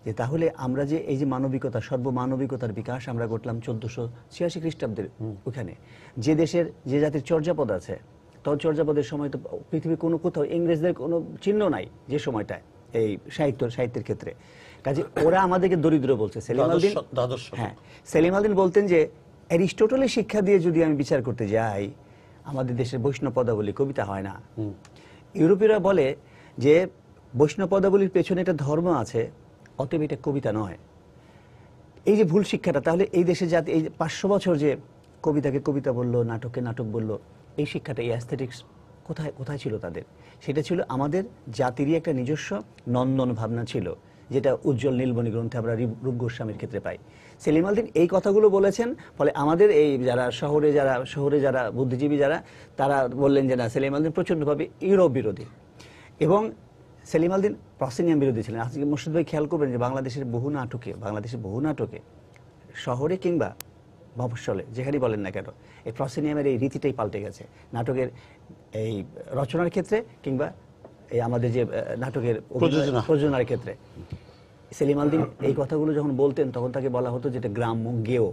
যে তাহলে আমরা যে এই যে মানবিকতা, সর্বমানবিকতার বিকাশ আমরা করলাম 1486 খ্রিস্টাব্দের ওখানে, যে দেশের যে জাতির চর্যাপদ আছে, তখন চর্যাপদের সময় তো পৃথিবীর কোথাও ইংরেজদের কোনো চিহ্ন নাই যে সময়টায় এই সাহিত্যের ক্ষেত্রে। কাজে ওরা আমাদেরকে দরিদ্র বলছে। সেলিম আল দীন বলতেন যে অ্যারিস্টটলের শিক্ষা দিয়ে যদি আমি বিচার করতে যাই, আমাদের দেশের বৈষ্ণব পদাবলী কবিতা হয় না। ইউরোপীয়রা বলে যে বৈষ্ণব পদাবলীর পেছনে একটা ধর্ম আছে, অতএব এটা কবিতা নয়। এই যে ভুল শিক্ষাটা, তাহলে এই দেশে জাতি এই 500 বছর যে কবিতাকে কবিতা বললো, নাটককে নাটক বললো, এই শিক্ষাটা, এই অ্যাস্থেটিক্স কোথায় ছিল তাদের? সেটা ছিল আমাদের জাতিরই একটা নিজস্ব নন্দন ভাবনা ছিল, যেটা উজ্জ্বল নীলমণি গ্রন্থে আমরা রূপ গোস্বামীর ক্ষেত্রে পাই। সেলিম আল দীন এই কথাগুলো বলেছেন, ফলে আমাদের এই শহরে যারা বুদ্ধিজীবী তারা বললেন যে না, সেলিম আল দীন প্রচণ্ডভাবে ইউরোপ বিরোধী এবং সেলিম আল দীন প্রসেনিয়াম বিরোধী ছিলেন। আজকে মুর্শিদ ভাই খেয়াল করবেন যে বাংলাদেশের বহু নাটকে শহরে কিংবা মফস্বলে যেখানেই বলেন না কেন, এই প্রসেনিয়ামের এই রীতিটাই পাল্টে গেছে নাটকের এই রচনার ক্ষেত্রে কিংবা এই আমাদের যে নাটকের প্রযোজনার ক্ষেত্রে। সেলিম আল দীন এই কথাগুলো যখন বলতেন, তখন তাকে বলা হতো যেটা গ্রাম্য গেও,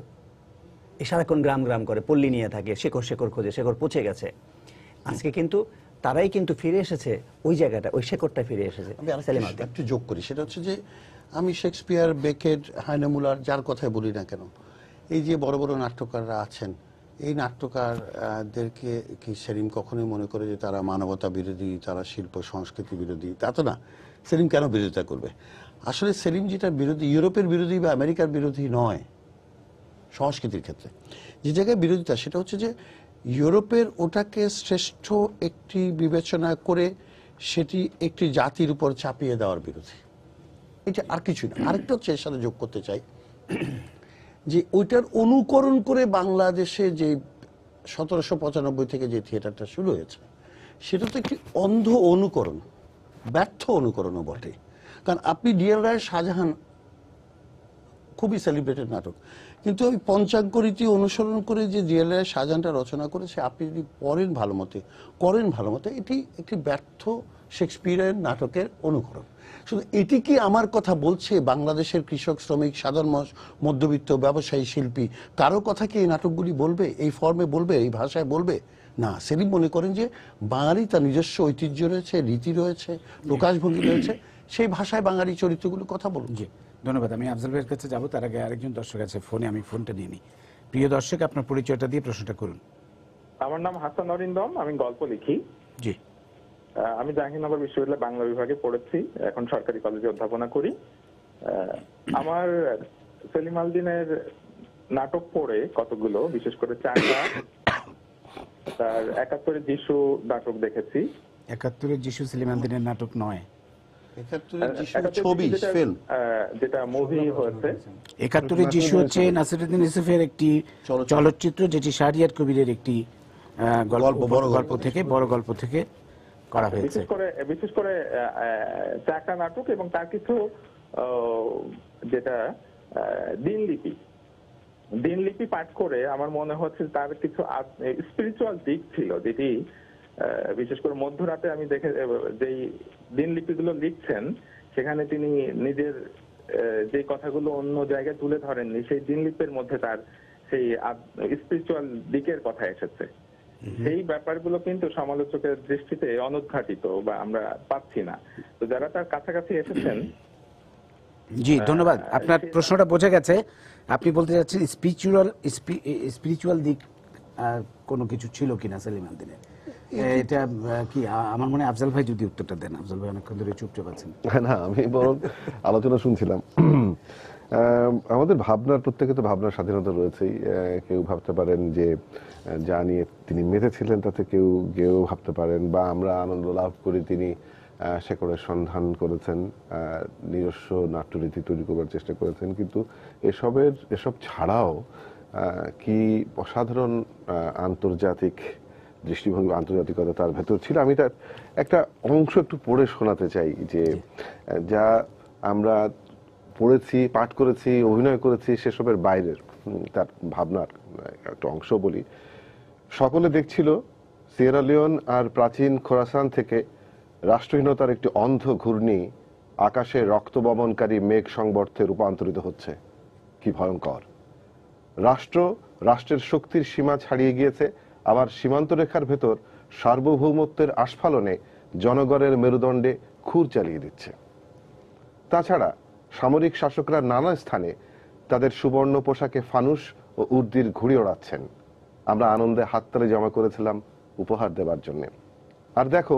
সারাক্ষণ গ্রাম করে, পল্লী নিয়ে থাকে, শেকড় খোঁজে, শেকড় পচে গেছে। আজকে কিন্তু তারাই কিন্তু ফিরে এসেছে ওই জায়গাটা, ওই শেকড়টা ফিরে এসেছে। সেলিম আল দীন একটু যোগ করি, সেটা হচ্ছে যে আমি শেক্সপিয়ার, বেকেট, হাইনেমুলার যার কথাই বলি না কেন, এই যে বড় বড় নাট্যকাররা আছেন, এই নাট্যকারদেরকে কি সেলিম কখনোই মনে করে যে তারা মানবতা বিরোধী, তারা শিল্প সংস্কৃতি বিরোধী? তা তো না। সেলিম কেন বিরোধিতা করবে? আসলে সেলিম যেটা বিরোধী, ইউরোপের বিরোধী বা আমেরিকার বিরোধী নয়। সংস্কৃতির ক্ষেত্রে যে জায়গায় বিরোধিতা, সেটা হচ্ছে যে ইউরোপের ওটাকে শ্রেষ্ঠ একটি বিবেচনা করে সেটি একটি জাতির উপর চাপিয়ে দেওয়ার বিরোধী। এটা আর কিছুই না। আরেকটা হচ্ছে এর সাথে যোগ করতে চাই যে ওইটার অনুকরণ করে বাংলাদেশে যে 1795 থেকে যে থিয়েটারটা শুরু হয়েছে, সেটা তো একটি অন্ধ অনুকরণ, ব্যর্থ অনুকরণও বটে। কারণ আপনি ডিএল রায়ের শাহজাহান খুবই সেলিব্রেটেড নাটক, কিন্তু ওই পঞ্চাঙ্গ রীতি অনুসরণ করে যে ডিএল রায়ের শাহজাহানটা রচনা করেছে, আপনি যদি করেন ভালো মতে, এটি একটি ব্যর্থ শেক্সপিয়ারের নাটকের অনুকরণ। শুধু এটি কি আমার কথা বলছে বাংলাদেশের কৃষক, শ্রমিক, সাধারণ মধ্যবিত্ত, ব্যবসায়ী, শিল্পী, কারো কথা কি এই নাটকগুলি বলবে, এই ফর্মে বলবে, এই ভাষায় বলবে? না। সেলিম মনে করেন যে বাঙালি তার নিজস্ব ঐতিহ্য রয়েছে, রীতি রয়েছে, প্রকাশভঙ্গি রয়েছে, সেই ভাষায় বাঙালি চরিত্রগুলো কথা বলুন। জি, ধন্যবাদ। আমি আফজাল ভাইয়ের কাছে যাবো, তার আগে আরেকজন দর্শক আছে ফোনে, আমি ফোনটা নিয়ে নিই। প্রিয় দর্শক, আপনার পরিচয়টা দিয়ে প্রশ্নটা করুন। আমার নাম হাসান অরিন্দম, আমি গল্প লিখি। জি। আমি জাহাঙ্গীরনগর বিশ্ববিদ্যালয় বাংলা বিভাগে পড়েছি, এখন সরকারি কলেজে অধ্যাপনা করি। আমার সেলিম আল দীনের নাটক পড়ে কতগুলো, বিশেষ করে চাঙ্গা, তার 71 যিশু নাটক দেখেছি। 71-এর যিশু সেলিম আল-দ্বীনের নাটক নয়। 71-এর যিশু 71 ছবি যেটা, ফিল্ম, যেটা মুভি হয়েছে। 71-এর যিশু হচ্ছে নাসিরুদ্দিন ইউসুফের একটি চলচ্চিত্র, যেটি শাহরিয়ার কবিরের একটি বড় গল্প থেকে করা হয়েছে। বিশেষ করে চাকা নাটক এবং তার কিছু যেটা দিনলিপি পাঠ করে আমার মনে হচ্ছে তার কিছু স্পিরিচুয়াল দিক ছিল, যেটি বিশেষ করে মধ্যরাতে আমি দেখে যেই দিনলিপিগুলো লিখছেন সেখানে তিনি নিজের যে কথাগুলো অন্য জায়গায় তুলে ধরেননি, সেই দিনলিপির মধ্যে তার সেই স্পিরিচুয়াল দিকের কথা এসেছে। সেই ব্যাপারগুলো কিন্তু সমালোচকের দৃষ্টিতে অনুদ্ঘাটিত বা আমরা পাচ্ছি না। তো যারা তার কাছাকাছি এসেছেন। জি, ধন্যবাদ। আপনার প্রশ্নটা বোঝা গেছে। আপনি বলতে চাচ্ছেন স্পিরিচুয়াল দিক কোনো কিছু ছিল কিনা সেলিম আল-দ্বীনের, এটা কি? আমার মনে হয় আফজাল ভাই যদি উত্তরটা দেন। আফজাল ভাই অনেকক্ষণ ধরে চুপচাপ আছেন। না, আমি বরং আলোচনা শুনছিলাম। আমাদের ভাবনার, প্রত্যেকে তো ভাবনার স্বাধীনতা রয়েছেই। কেউ ভাবতে পারেন যে যা নিয়ে তিনি মেতেছিলেন তাতে কেউ গেয়েও ভাবতে পারেন, বা আমরা আনন্দ লাভ করে তিনি শেকড়ের সন্ধান করেছেন, নিজস্ব নাট্যরীতি তৈরি করবার চেষ্টা করেছেন। কিন্তু এসব ছাড়াও কি অসাধারণ আন্তর্জাতিক দৃষ্টিভঙ্গি, আন্তর্জাতিকতা তার ভেতর ছিল। আমি তার একটা অংশ একটু পড়ে শোনাতে চাই, যে যা আমরা পড়েছি, পাঠ করেছি, অভিনয় করেছি, সেসবের বাইরের তার ভাবনার একটা অংশ বলি। সকলে দেখছিল সিয়েরা লিওন আর প্রাচীন খোরাসান থেকে রাষ্ট্রহীনতার একটি অন্ধ ঘূর্ণি আকাশে রক্তবমনকারী মেঘ সংবর্তে রূপান্তরিত হচ্ছে। কি ভয়ঙ্কর! রাষ্ট্রের শক্তির সীমা ছাড়িয়ে গিয়েছে, আবার সীমান্ত রেখার ভেতর সার্বভৌমত্বের আস্ফালনে জনগণের মেরুদণ্ডে খুর চালিয়ে দিচ্ছে। তাছাড়া সামরিক শাসকরা নানা স্থানে তাদের সুবর্ণ পোশাকে ফানুস ও উর্দির ঘুড়ি ওড়াচ্ছেন। আমরা আনন্দে হাততালি জমা করেছিলাম উপহার দেবার জন্য। আর দেখো,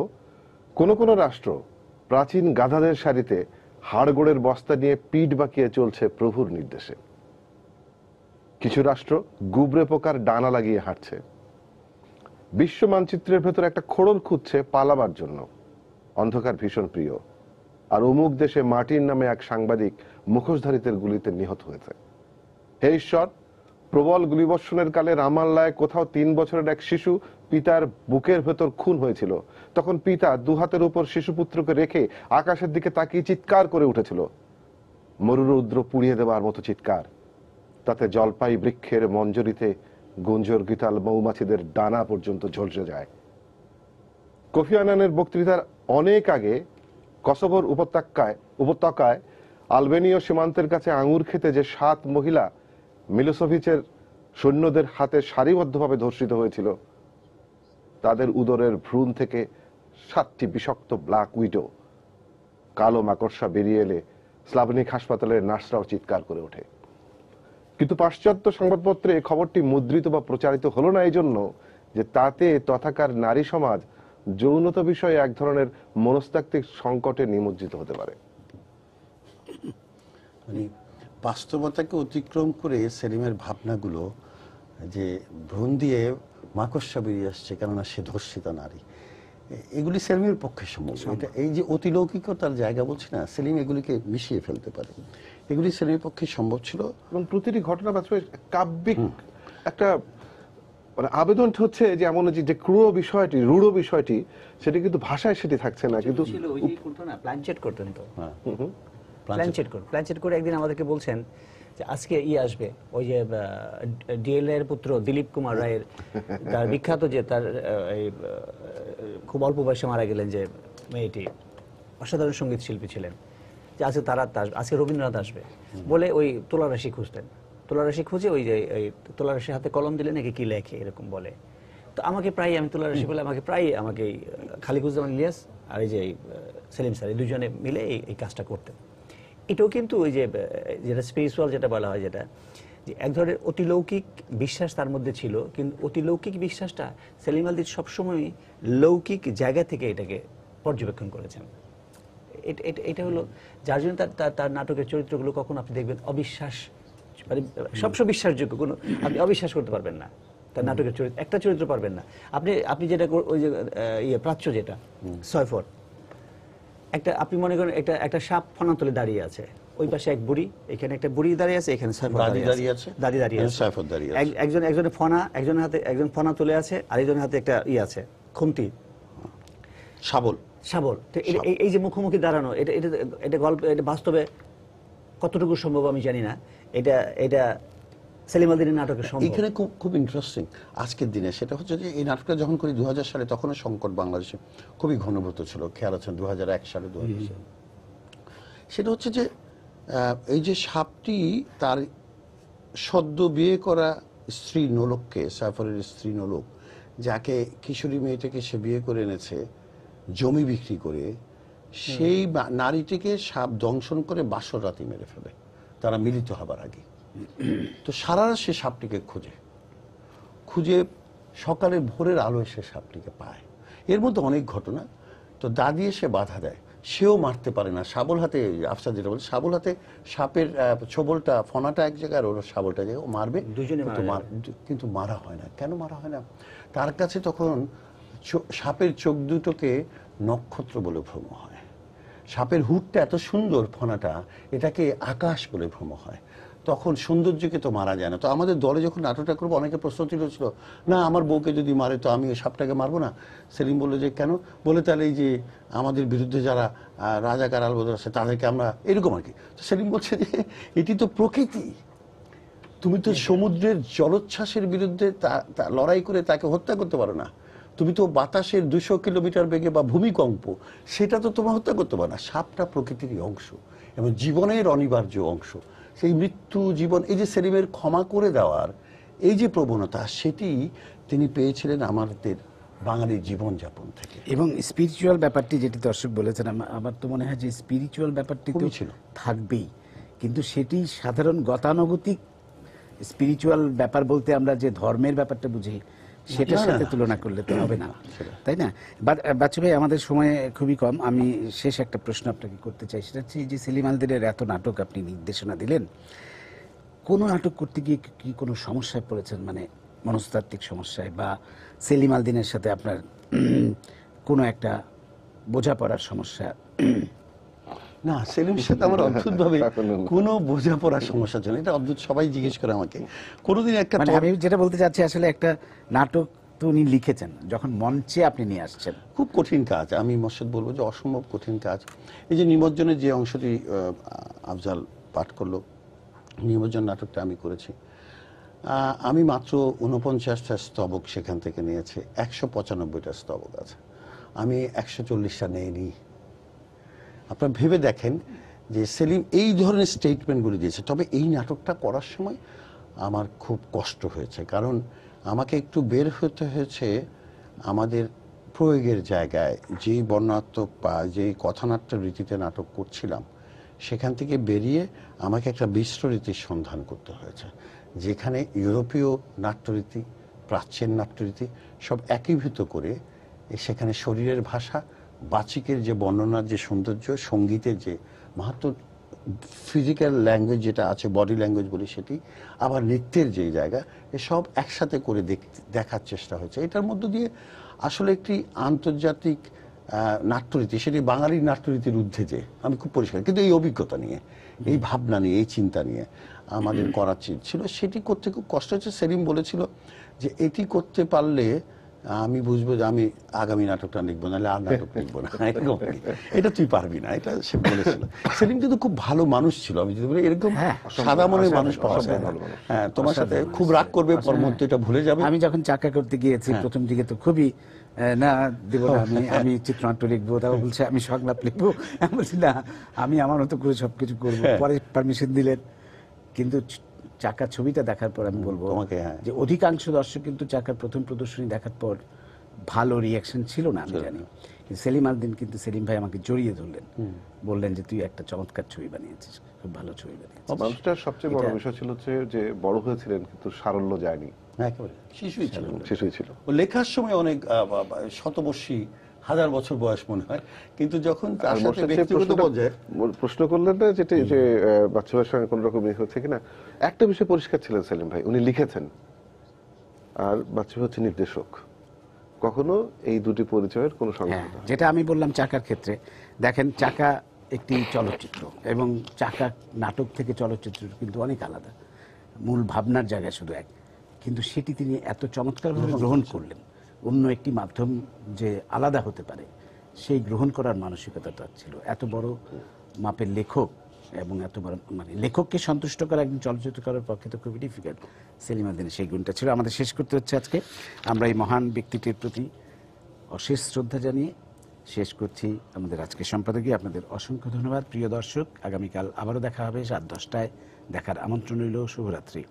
কোন রাষ্ট্র প্রাচীন গাধাদের সারিতে হাড়গোড়ের বস্তা নিয়ে পিঠ বাঁকিয়ে চলছে প্রভুর নির্দেশে। কিছু রাষ্ট্র গুবরে পোকার ডানা লাগিয়ে হাঁটছে। বিশ্ব মানচিত্রের ভেতর একটা খোড়ল খুঁজছে পালাবার জন্য। অন্ধকার ভীষণ প্রিয়। আর অমুক দেশে মার্টিন নামে এক সাংবাদিক মুখোশধারীদের গুলিতে নিহত হয়েছে। হে ঈশ্বর, প্রবল গুলিবর্ষণের কালে রামাল্লায় কোথাও 3 বছরের এক শিশু পিতার বুকের ভেতর খুন হয়েছিল। তখন পিতা দুহাতের উপর শিশুপুত্রকে রেখে আকাশের দিকে তাকিয়ে চিৎকার করে উঠেছিল, মরুরৌদ্র পুড়িয়ে দেওয়ার মতো চিৎকার। তাতে জলপাই বৃক্ষের মঞ্জরিতে গুঞ্জর গীতাল মৌমাছিদের ডানা পর্যন্ত ঝলসে যায়। কোফি আনানের বক্তৃতার অনেক আগে কসোভোর উপত্যকায় আলবেনীয় সীমান্তের কাছে আঙুর খেতে যে 7 মহিলা মিলোসেভিচের সৈন্যদের হাতে সারিবদ্ধভাবে ধর্ষিত হয়েছিল, তাদের উদরের ভ্রূণ থেকে 7টি বিষাক্ত ব্ল্যাক উইডো, কালো মাকড়সা বেরিয়ে এলে স্লাভনিক হাসপাতালের নার্সরাও চিৎকার করে ওঠে। কিন্তু পাশ্চাত্য সংবাদপত্রে এই খবরটি মুদ্রিত বা প্রচারিত হলো না এই জন্য যে তাতে তথাকার নারী সমাজ যৌনতা বিষয়ে এক ধরনের মনস্তাত্ত্বিক সংকটে নিমজ্জিত হতে পারে। মানে বাস্তবতাকে অতিক্রম করে সেলিমের ভাবনাগুলো, যে ভ্রূণ দিয়ে মাকড়সা বেরিয়ে আসছে কেননা সে ধর্ষিতা নারী, এগুলি সেলিমের পক্ষে সম্ভব। এটা এই যে অতিলৌকিকতার জায়গা বলছি না, সেলিম এগুলিকে মিশিয়ে ফেলতে পারে। এগুলি সেলিমের পক্ষে সম্ভব ছিল। এবং প্রতিটি ঘটনা বাস্তবে কাব্যিক একটা মানে আবেদন হচ্ছে যে এমন যে ক্রূর বিষয়টি, রূঢ় বিষয়টি, সেটি কিন্তু ভাষায় সেটি থাকছে না। কিন্তু প্ল্যানচেট করতেন তো, প্ল্যানচেট করে একদিন আমাদেরকে বলছেন যে আজকে আসবে, ওই যে ডিএলএ এর পুত্র দিলীপ কুমার রায়ের, তার বিখ্যাত যে তার খুব অল্প বয়সে মারা গেলেন যে মেয়েটি, অসাধারণ সঙ্গীত শিল্পী ছিলেন, যে আজকে রবীন্দ্রনাথ আসবে বলে ওই তুলারাশি খুঁজতেন। তুলারাশি খুঁজে ওই যে তুলারাশির হাতে কলম দিলে নাকি কি লেখে এরকম বলে। তো আমাকে প্রায়, আমি তুলারাশি বলে আমাকে খালিকুজ্জামান ইলিয়াস আর এই যে সেলিম স্যার, এই দুজনে মিলে এই কাজটা করতেন। এটাও কিন্তু ওই যে যেটা স্পিরিচুয়াল যেটা বলা হয়, যেটা যে এক ধরনের অতিলৌকিক বিশ্বাস তার মধ্যে ছিল, কিন্তু অতিলৌকিক বিশ্বাসটা সেলিম আল-দ্বীন সবসময় লৌকিক জায়গা থেকে এটাকে পর্যবেক্ষণ করেছেন। এটা হলো যার জন্য তার নাটকের চরিত্রগুলো কখনো আপনি দেখবেন অবিশ্বাস, মানে সবসময় বিশ্বাসযোগ্য, কোনো আপনি অবিশ্বাস করতে পারবেন না। তার নাটকের চরিত্র, একটা চরিত্র পারবেন না আপনি। আপনি যেটা ওই যে প্রাচ্য যেটা সয়ফর, একটা আপনি মনে করেন একটা সাপ ফনা তুলে দাঁড়িয়ে আছে, ওই পাশে এক বুড়ি, এখানে একটা বুড়ি দাঁড়িয়ে আছে, এখানে সয়ফর দাঁড়িয়ে আছে, দাঁড়িয়ে আছে, সয়ফর দাঁড়িয়ে আছে, একজন ফনা, একজন ফনা তুলে আছে, আরেকজনের হাতে একটা আছে খুন্তি, শাবল। এই যে মুখোমুখি দাঁড়ানো, এটা গল্প, এটা বাস্তবে কতটুকু সম্ভব আমি জানি না। এটা সেলিম আল দীনের নাটকের সম্ভব। এখানে খুব ইন্টারেস্টিং আজকের দিনে সেটা হচ্ছে যে এই নাটকটা যখন করি 2000 সালে, তখনও সংকট বাংলাদেশে খুবই ঘনীভূত ছিল, খেয়াল আছে 2001 সালে 2000 সালে। সেটা হচ্ছে যে এই যে সাপটি তার সদ্য বিয়ে করা স্ত্রী নোলককে, সয়ফরের স্ত্রী নোলক, যাকে কিশোরী মেয়েটাকে সে বিয়ে করে এনেছে জমি বিক্রি করে, সেই নারীটিকে সাপ দংশন করে বাসর রাতে মেরে ফেলে তারা মিলিত হবার আগে। তো সারা রাত সে সাপটিকে খুঁজে সকালে ভোরের আলোয় সে সাপটিকে পায়। এর মধ্যে অনেক ঘটনা। তো দাদি এসে বাধা দেয়, সেও মারতে পারে না, শাবল হাতে, আফসার যেটা বলে শাবল হাতে সাপের ছোবলটা, ফনাটা এক জায়গায় আর ওর শাবলটা জায়গায়, ও মারবে, কিন্তু মারা হয় না। কেন মারা হয় না? তার কাছে তখন সাপের চোখ দুটোকে নক্ষত্র বলে ভ্রম হয়, সাপের হুডটা এত সুন্দর, ফনাটা, এটাকে আকাশ বলে ভ্রম হয়। তখন সৌন্দর্যকে তো মারা যায় না। তো আমাদের দলে যখন নাটকটা করবো, অনেকে প্রশ্ন ছিল, না আমার বউকে যদি মারে তো আমি ওই সাপটাকে মারবো না। সেলিম বললো যে কেন? বলে তাহলে এই যে আমাদের বিরুদ্ধে যারা রাজাকার আলবদর আছে তাদেরকে আমরা, এরকম আর কি। তো সেলিম বলছে যে এটি তো প্রকৃতি, তুমি তো সমুদ্রের জলোচ্ছ্বাসের বিরুদ্ধে লড়াই করে তাকে হত্যা করতে পারো না। তুমি তো বাতাসের 200 কিলোমিটার বেগে বা ভূমিকম্প, সেটা তো তোমার হত্যা করতে পারো না। সাপটা প্রকৃতিরই অংশ এবং জীবনের অনিবার্য অংশ। সেই মৃত্যু, জীবন, এই যে সেলিমের ক্ষমা করে দেওয়ার এই যে প্রবণতা, সেটি তিনি পেয়েছিলেন আমাদের বাঙালির জীবনযাপন থেকে। এবং স্পিরিচুয়াল ব্যাপারটি যেটি দর্শক বলেছেন, আমার তো মনে হয় যে স্পিরিচুয়াল ব্যাপারটি তো ছিল, থাকবেই, কিন্তু সেটি সাধারণ গতানুগতিক স্পিরিচুয়াল ব্যাপার বলতে আমরা যে ধর্মের ব্যাপারটা বুঝি, সেটার সাথে তুলনা করলে তো হবে না, তাই না? বাচ্চু ভাই, আমাদের সময় খুবই কম। আমি শেষ একটা প্রশ্ন আপনাকে করতে চাই, সেটা হচ্ছে যে সেলিম আল দীনের এত নাটক আপনি নির্দেশনা দিলেন, কোন নাটক করতে গিয়ে কি কোনো সমস্যায় পড়েছেন, মানে মনস্তাত্ত্বিক সমস্যায়, বা সেলিম আল দীনের সাথে আপনার কোনো একটা বোঝাপড়ার সমস্যা? না, সেলিমের সাথে আমার অদ্ভুত ভাবে কোনো বোঝাপড়ার সমস্যা ছিল, এটা অদ্ভুত, সবাই জিজ্ঞেস করে আমাকে কোনোদিন একটা, আমি যেটা বলতে চাচ্ছি আসলে একটা নাটক তো উনি লিখেছেন, যখন মঞ্চে আপনি নিয়ে আসছেন, খুব কঠিন কাজ। আমি মর্শেদ বলবো যে অসম্ভব কঠিন কাজ। এই যে নিমজ্জনের যে অংশটি আফজাল পাঠ করলো, নিমজ্জন নাটকটা আমি করেছি, আমি মাত্র 49টা স্তবক সেখান থেকে নিয়েছি, 195টা স্তবক আছে, আমি 140টা নেইনি। আপনারা ভেবে দেখেন যে সেলিম এই ধরনের স্টেটমেন্টগুলি দিয়েছে। তবে এই নাটকটা করার সময় আমার খুব কষ্ট হয়েছে, কারণ আমাকে একটু বের হতে হয়েছে আমাদের প্রয়োগের জায়গায়। যেই বর্ণাত্মক বা যেই কথানাট্য রীতিতে নাটক করছিলাম, সেখান থেকে বেরিয়ে আমাকে একটা মিশ্র রীতির সন্ধান করতে হয়েছে, যেখানে ইউরোপীয় নাট্যরীতি, প্রাচ্যের নাট্যরীতি সব একীভূত করে সেখানে শরীরের ভাষা, বাচিকের যে বর্ণনার যে সৌন্দর্য, সঙ্গীতের যে মাহাত্ম্য, ফিজিক্যাল ল্যাঙ্গুয়েজ যেটা আছে, বডি ল্যাঙ্গুয়েজ বলি সেটি, আবার নৃত্যের যে জায়গা, এসব একসাথে করে দেখার চেষ্টা হয়েছে। এটার মধ্য দিয়ে আসলে একটি আন্তর্জাতিক নাট্যরীতি, সেটি বাঙালির নাট্যরীতির ঊর্ধ্বে যে, আমি খুব পরিষ্কার, কিন্তু এই অভিজ্ঞতা নিয়ে, এই ভাবনা নিয়ে, এই চিন্তা নিয়ে আমাদের করার ছিল। সেটি করতে খুব কষ্ট হচ্ছে। সেলিম বলেছিল যে এটি করতে পারলে আমি বুঝবো যে আমি আগামী নাটকটা লিখবো, নাহলে আর নাটক লিখবো না, এরকম। এটা তুই পারবি না, এটা সে বলেছিল। সেলিম কিন্তু খুব ভালো মানুষ ছিল, আমি যদি বলি, এরকম সাদা মনের মানুষ পাওয়া যায় না। হ্যাঁ, তোমার সাথে খুব রাগ করবে, পর মধ্যে এটা ভুলে যাবে। আমি যখন চাকা করতে গিয়েছি প্রথম দিকে তো খুবই, না দেবো না, আমি চিত্রনাট্য লিখবো, তাও বলছে আমি সংলাপ লিখবো, আমি বলছি না, আমি আমার মতো করে সবকিছু করবো। পরে পারমিশন দিলেন, কিন্তু চাকা ছবিটা দেখার পর আমি বলবো তোমাকে যে অধিকাংশ দর্শক কিন্তু চাকার প্রথম প্রদর্শনী দেখার পর ভালো রিয়াকশন ছিল না, আমি জানি। সেলিম আল দীন কিন্তু, সেলিম ভাই আমাকে জড়িয়ে ধরলেন, বললেন যে তুই একটা চমৎকার ছবি বানিয়েছিস, খুব ভালো ছবি বানিয়েছিস। মানুষটার সবচেয়ে বড় বিষয় ছিল যে বড় হয়েছিলেন কিন্তু সারল্য যায়নি, একেবারে শিশুই ছিল। ও লেখার সময় অনেক শতবর্ষী, 1000 বছর বয়স মনে হয়, কিন্তু যখন তার সাথে ব্যক্তিগত পর্যায়ে প্রশ্ন করলেন না যেটা, যে বাচ্চা ভাইয়ের সঙ্গে কোন রকম হচ্ছে কিনা, একটা বিষয় পরিষ্কার ছিলেন সেলিম ভাই, উনি লিখেছেন, আর বাচ্চু হচ্ছে নির্দেশক। কখনো এই দুটি পরিচয়ের কোনো হ্যাঁ, সংঘাত হয় না। যেটা আমি বললাম চাকার ক্ষেত্রে, দেখেন চাকা একটি চলচ্চিত্র এবং চাকা নাটক থেকে চলচ্চিত্র কিন্তু অনেক আলাদা, মূল ভাবনার জায়গায় শুধু এক, কিন্তু সেটি তিনি এত চমৎকারভাবে গ্রহণ করলেন। অন্য একটি মাধ্যম যে আলাদা হতে পারে সেই গ্রহণ করার মানসিকতা তার ছিল। এত বড় মাপের লেখক এবং এত বড় মানে লেখককে সন্তুষ্ট করা একজন চলচ্চিত্রকারের পক্ষে তো খুবই ডিফিকাল্ট। সেলিম আল দীনের সেই গুণটা ছিল। আমাদের শেষ করতে হচ্ছে আজকে। আমরা এই মহান ব্যক্তিটির প্রতি অশেষ শ্রদ্ধা জানিয়ে শেষ করছি আমাদের আজকের সম্পাদকীয়। আপনাদের অসংখ্য ধন্যবাদ প্রিয় দর্শক। আগামীকাল আবারও দেখা হবে রাত 10টায়। দেখার আমন্ত্রণ রইল। শুভরাত্রি।